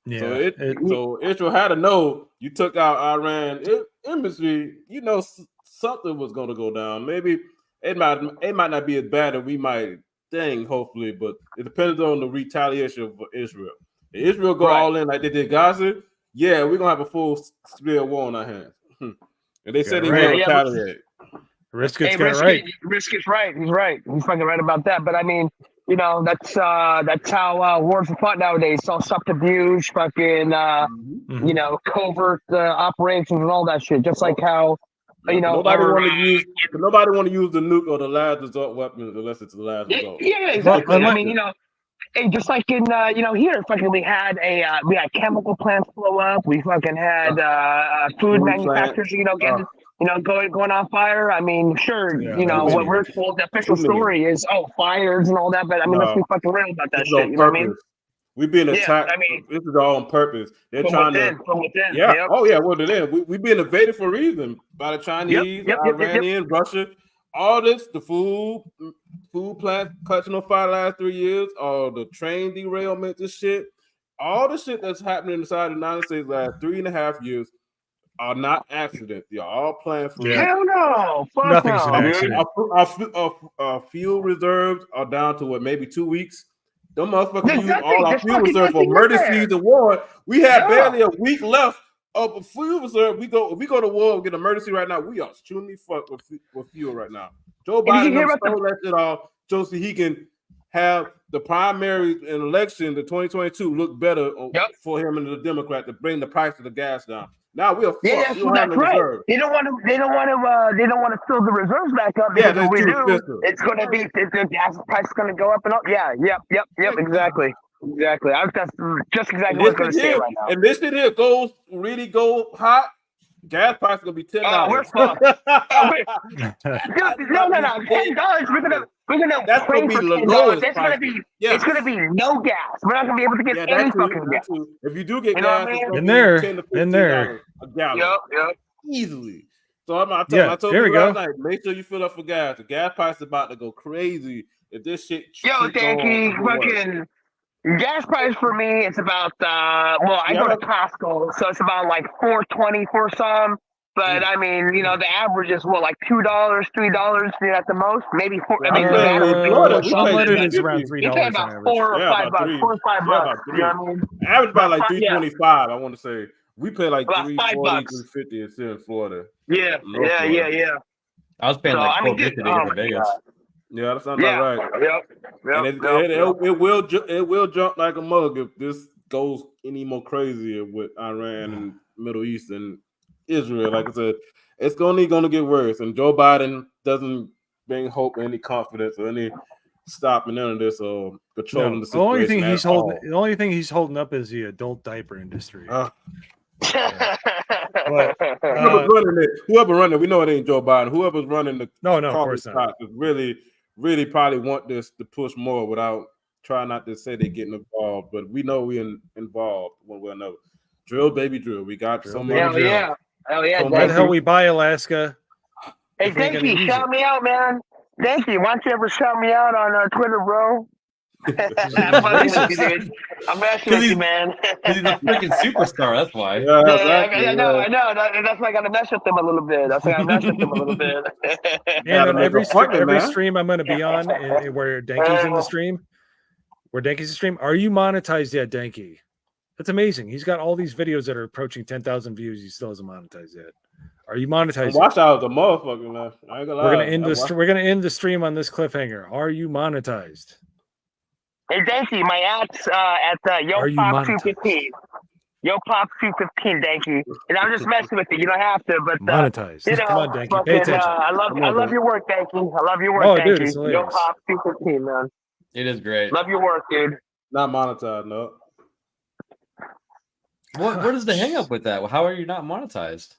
Speaker 1: Yeah,
Speaker 5: So Israel had to know you took out Iran embassy. You know something was going to go down. Maybe it might not be as bad as we might think. Hopefully, but it depends on the retaliation of Israel. If Israel go all in like they did Gaza, yeah, we're gonna have a full scale war on our hands. And they said they will retaliate.
Speaker 1: Risket's got it right.
Speaker 4: Risket's right. He's right. He's fucking right about that. But I mean, you know, that's how wars are fought nowadays. It's all subterfuge, fucking, you know, covert operations and all that shit. Just like how, you know,
Speaker 5: nobody want to use the nuke or the last resort weapons unless it's the last resort.
Speaker 4: Yeah, exactly. I mean, you know, hey, just like in you know, here, fucking, we had chemical plants blow up. We fucking had food manufacturers, you know, getting. You know, going on fire. I mean, sure, you know, what we're told, the official story is, fires and all that, but I mean, let's be fucking real about that shit. You know what I mean?
Speaker 5: We've been attacked.
Speaker 4: Yeah, I mean,
Speaker 5: this is all on purpose. They're trying
Speaker 4: from within.
Speaker 5: Yeah.
Speaker 4: Yep.
Speaker 5: Oh, yeah. Well, we've been invaded for a reason by the Chinese, Iranian, Russia. All this, the food plant catching on fire the last 3 years, all the train derailment, this shit, all the shit that's happening inside the United States last 3.5 years. Are not accidents. They're all planned for.
Speaker 4: Hell no. Fuck
Speaker 1: Nothing's
Speaker 4: no,
Speaker 1: an accident.
Speaker 5: Our fuel reserves are down to maybe 2 weeks. Them motherfuckers use all our
Speaker 4: There's
Speaker 5: fuel reserves for emergencies and war. We have barely a week left of a fuel reserve. We go to war, we get an emergency right now. We are extremely fucked with fuel right now. Joe Biden stole that shit off so he can have the primary and election, the 2022, look better for him and the Democrat to bring the price of the gas down. Now we are fucked.
Speaker 4: That's right. They don't want to fill the reserves back up because if we do, it's going to be the gas price is going to go up and up. Yeah. Yep. Exactly. That's just exactly what I'm going to say right now.
Speaker 5: And this shit here goes hot. Gas price is gonna be $10.
Speaker 4: We're fucked. No. $10. We're gonna
Speaker 5: that's
Speaker 4: pray
Speaker 5: gonna be
Speaker 4: for
Speaker 5: the
Speaker 4: $10.
Speaker 5: lowest.
Speaker 4: It's gonna be no gas. We're not gonna be able to get any fucking gas.
Speaker 5: If you do get gas, it's gonna
Speaker 1: in
Speaker 5: be
Speaker 1: there,
Speaker 5: $10 to
Speaker 1: in there,
Speaker 5: a gallon.
Speaker 4: Yep.
Speaker 5: Easily. So I told you last night, make sure you fill up for gas. The gas price is about to go crazy if this shit.
Speaker 4: Yo, Danky, fucking. Gas price for me, it's about I go to Costco, so it's about like $4.20 for some. But I mean, you know, the average is like $2, $3 at the most, maybe $4. I mean,
Speaker 1: Florida is around $3
Speaker 4: you pay about $4 or $5, $4 or $5 bucks. You know what I mean?
Speaker 5: Average about like $3.25. I want to say we pay like $3.40, $3.50 it's in Florida.
Speaker 4: Yeah.
Speaker 2: I was paying like $4.50 to get to Vegas.
Speaker 5: Yeah, that sounds about right.
Speaker 4: Yep.
Speaker 5: It will jump like a mug if this goes any more crazier with Iran and Middle East and Israel. Like I said, it's only going to get worse. And Joe Biden doesn't bring hope, any confidence, or any stopping none of this or controlling the situation.
Speaker 1: The only thing he's holding up is the adult diaper industry.
Speaker 5: Whoever running it, we know it ain't Joe Biden. Whoever's running the
Speaker 1: of course not.
Speaker 5: Really probably want this to push more without trying not to say they're getting involved, but we know we're involved one way or another. Drill, baby, drill. We got so much.
Speaker 4: Hell yeah.
Speaker 1: Why the hell we buy Alaska?
Speaker 4: Hey, thank you. Shout me out, man. Thank you. Why don't you ever shout me out on Twitter, bro? I'm messing with you, man.
Speaker 2: He's a freaking superstar. That's why.
Speaker 4: I know. That's why I got to mess with them a little bit.
Speaker 1: And on every stream I'm going to be on, where Danky's in the stream, are you monetized yet, Danky? That's amazing. He's got all these videos that are approaching 10,000 views. He still hasn't monetized yet. Are you monetized?
Speaker 5: Watch out, the motherfucker, man. I ain't gonna lie.
Speaker 1: We're gonna end the stream on this cliffhanger. Are you monetized?
Speaker 4: Hey, Danky, my ad's at YoFox215. Yo, pop 215, Danky. And I'm just messing with you. You don't have to, but
Speaker 1: Monetized.
Speaker 4: you know,
Speaker 1: Come on, Danky. Pay
Speaker 4: fucking,
Speaker 1: attention.
Speaker 4: I love your work, Danky. I love your work,
Speaker 1: Oh,
Speaker 4: Danky.
Speaker 1: dude, it's
Speaker 4: Yo,
Speaker 1: hilarious.
Speaker 4: pop 215, man.
Speaker 2: It is great.
Speaker 4: Love your work, dude.
Speaker 5: Not monetized, no.
Speaker 2: What is the hang up with that? How are you not monetized?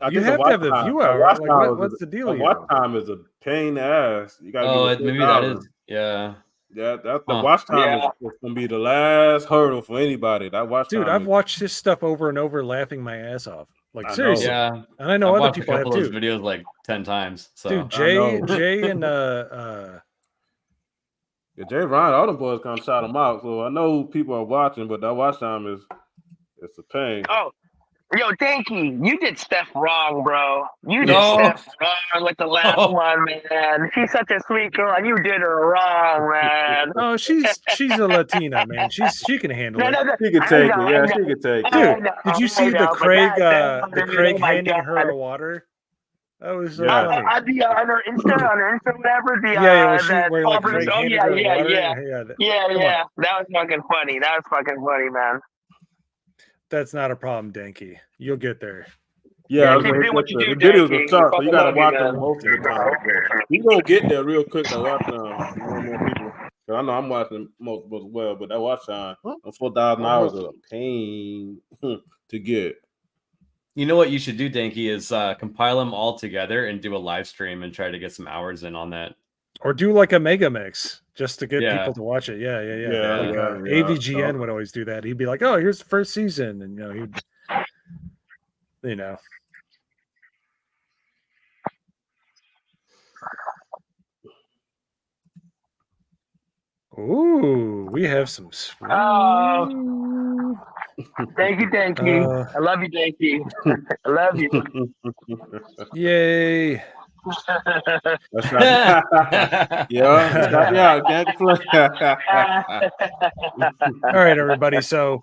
Speaker 5: I
Speaker 1: You
Speaker 5: think
Speaker 1: have to have the
Speaker 5: time-
Speaker 1: view
Speaker 5: the
Speaker 1: hour.
Speaker 5: watch
Speaker 1: Like,
Speaker 5: time
Speaker 1: what's
Speaker 5: is
Speaker 1: the deal
Speaker 5: the
Speaker 1: here?
Speaker 5: watch time is a pain in the ass. You gotta
Speaker 2: Oh,
Speaker 5: give it
Speaker 2: maybe that is. Yeah.
Speaker 5: Yeah, that's the
Speaker 2: Huh.
Speaker 5: watch time
Speaker 4: Yeah.
Speaker 5: is gonna be the last hurdle for anybody. That watch
Speaker 1: Dude,
Speaker 5: time.
Speaker 1: I've watched this stuff over and over, laughing my ass off. Like,
Speaker 5: I know.
Speaker 1: seriously.
Speaker 2: Yeah.
Speaker 1: And I know
Speaker 2: I've
Speaker 1: other
Speaker 2: watched a
Speaker 1: people have
Speaker 2: couple of those
Speaker 1: too.
Speaker 2: videos like 10 times. So
Speaker 1: Dude,
Speaker 5: I know.
Speaker 1: Jay and
Speaker 5: Yeah, Jay Ryan, all the boys come shout him out. So I know people are watching, but that watch time is it's a pain.
Speaker 4: Oh, yo, Danky, you did Steph wrong, bro. You did
Speaker 2: No.
Speaker 4: Steph wrong with the last one, man. She's such a sweet girl, and you did her wrong, man.
Speaker 1: oh, she's a Latina, man. She can handle
Speaker 4: No,
Speaker 1: it.
Speaker 4: no, no.
Speaker 5: She could
Speaker 4: I
Speaker 5: take
Speaker 4: know,
Speaker 5: it. Yeah,
Speaker 4: I
Speaker 5: she
Speaker 4: know.
Speaker 5: could take it.
Speaker 4: I
Speaker 1: Dude,
Speaker 4: know,
Speaker 1: did you
Speaker 4: I
Speaker 1: see
Speaker 4: know,
Speaker 1: the
Speaker 4: but
Speaker 1: Craig
Speaker 4: that-
Speaker 1: the Craig
Speaker 4: oh my
Speaker 1: handing her
Speaker 4: God.
Speaker 1: a water? That was so
Speaker 5: Yeah.
Speaker 1: funny.
Speaker 4: On her Insta, whatever. The
Speaker 1: Yeah,
Speaker 4: that
Speaker 1: where like
Speaker 4: Paul
Speaker 1: Craig
Speaker 4: Bruce- oh,
Speaker 1: handed
Speaker 4: yeah,
Speaker 1: her a
Speaker 4: yeah,
Speaker 1: water.
Speaker 4: yeah.
Speaker 1: Come on.
Speaker 4: Yeah. That was fucking funny. That was fucking funny, man.
Speaker 1: That's not a problem, Danky. You'll get there.
Speaker 5: Yeah, I was
Speaker 4: keep
Speaker 5: gonna
Speaker 4: doing what you
Speaker 5: hit
Speaker 4: do,
Speaker 5: the videos
Speaker 4: Danky.
Speaker 5: are sharp, so you gotta
Speaker 4: Fucking love
Speaker 5: watch
Speaker 4: you,
Speaker 5: them
Speaker 4: man.
Speaker 5: most of the time. We gonna get there real quick. That watch time, more and more people. 'Cause I know I'm watching multiple as well, but that watch time, 4,000 hours is a pain to get.
Speaker 2: you know what you should do, Danky, is compile them all together and do a live stream and try to get some hours in on that.
Speaker 1: Or do like a mega mix just to get
Speaker 2: Yeah.
Speaker 1: people to watch it. Yeah.
Speaker 5: Yeah,
Speaker 1: Like,
Speaker 5: yeah.
Speaker 1: AVGN would always do that. He'd be like, "Oh, here's the first season," and he'd, Ooh, we have some.
Speaker 4: Oh. Thank you. I love you, Danky. I love you.
Speaker 1: Yay!
Speaker 5: That's right. Yeah, can't play.
Speaker 1: All right, everybody. So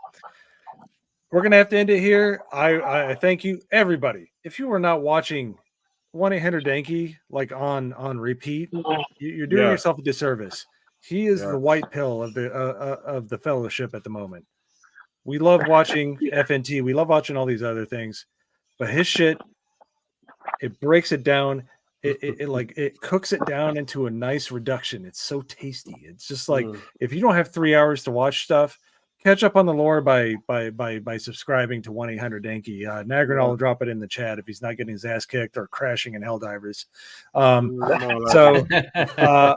Speaker 1: we're gonna have to end it here. I thank you, everybody. If you were not watching 1-800-Danky like on repeat, you're doing
Speaker 5: Yeah.
Speaker 1: yourself a disservice. He is
Speaker 5: Yeah.
Speaker 1: the white pill of the fellowship at the moment. We love watching FNT. We love watching all these other things, but his shit, it breaks it down. It cooks it down into a nice reduction. It's so tasty. It's just like if you don't have 3 hours to watch stuff, catch up on the lore by subscribing to 1-800-Danky. Nagranol will drop it in the chat if he's not getting his ass kicked or crashing in Helldivers. So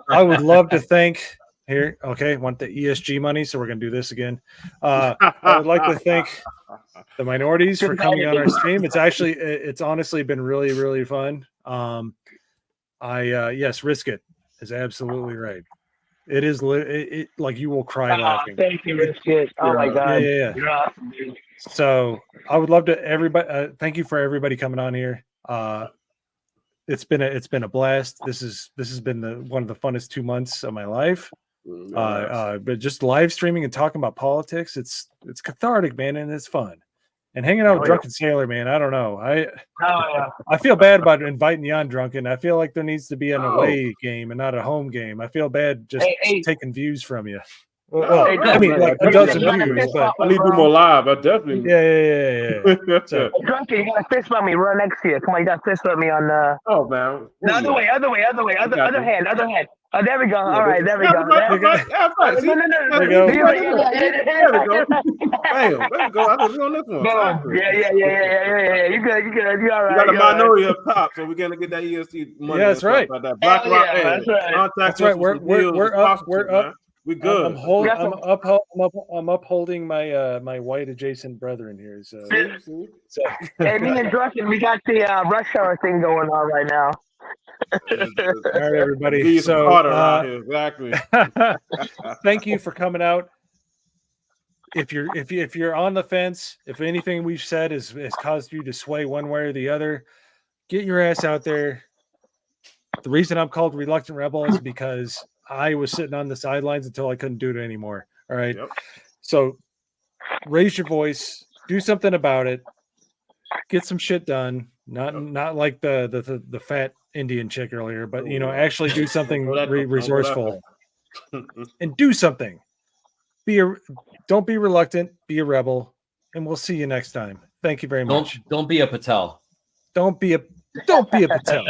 Speaker 1: I would love to thank here. Okay, want the ESG money, so we're gonna do this again. I would like to thank the minorities for coming on our stream. It's honestly been really, really fun. Yes, risk it is absolutely right. It is like you will cry laughing.
Speaker 4: Thank you, Richard. Oh my God.
Speaker 1: Yeah.
Speaker 4: You're awesome, dude.
Speaker 1: So I would love to everybody. Thank you for everybody coming on here. It's been a blast. This has been one of the funnest 2 months of my life. But just live streaming and talking about politics, it's cathartic, man, and it's fun. And hanging out with Drunken Sailor, man, I don't know. I feel bad about inviting you on, Drunken. I feel like there needs to be an away game and not a home game. I feel bad just taking views from you. Well, I mean, like a dozen views, but
Speaker 5: I need to do more live. I definitely.
Speaker 1: Yeah. So,
Speaker 4: Drunken, you got a fist bump me right next to you. Come on, you got a fist bump me on the.
Speaker 5: Oh man.
Speaker 4: No, other way. Other hand. Oh, there we go. All right, there we go.
Speaker 5: No.
Speaker 1: There we go.
Speaker 5: There we go. Bam. There we go. I was on this one.
Speaker 4: Yeah. You good. You all right.
Speaker 5: You got a minority up top, so we're gonna get that EST money.
Speaker 1: Yeah, that's right.
Speaker 5: Like that. Black Rock.
Speaker 4: That's right.
Speaker 1: That's right. We're up.
Speaker 5: We good.
Speaker 1: I'm upholding my my white adjacent brethren here. So
Speaker 4: Hey, me and Drunken, we got the rush hour thing going on right now.
Speaker 1: all right, everybody. So
Speaker 5: exactly.
Speaker 1: thank you for coming out. If you're on the fence, if anything we've said has caused you to sway one way or the other, get your ass out there. The reason I'm called Reluctant Rebel is because I was sitting on the sidelines until I couldn't do it anymore. All right.
Speaker 5: Yep.
Speaker 1: So raise your voice, do something about it, get some shit done. Not like the fat Indian chick earlier, but actually do something resourceful and do something. Don't be reluctant, be a rebel, and we'll see you next time. Thank you very much.
Speaker 2: Don't be a Patel.
Speaker 1: Don't be a Patel.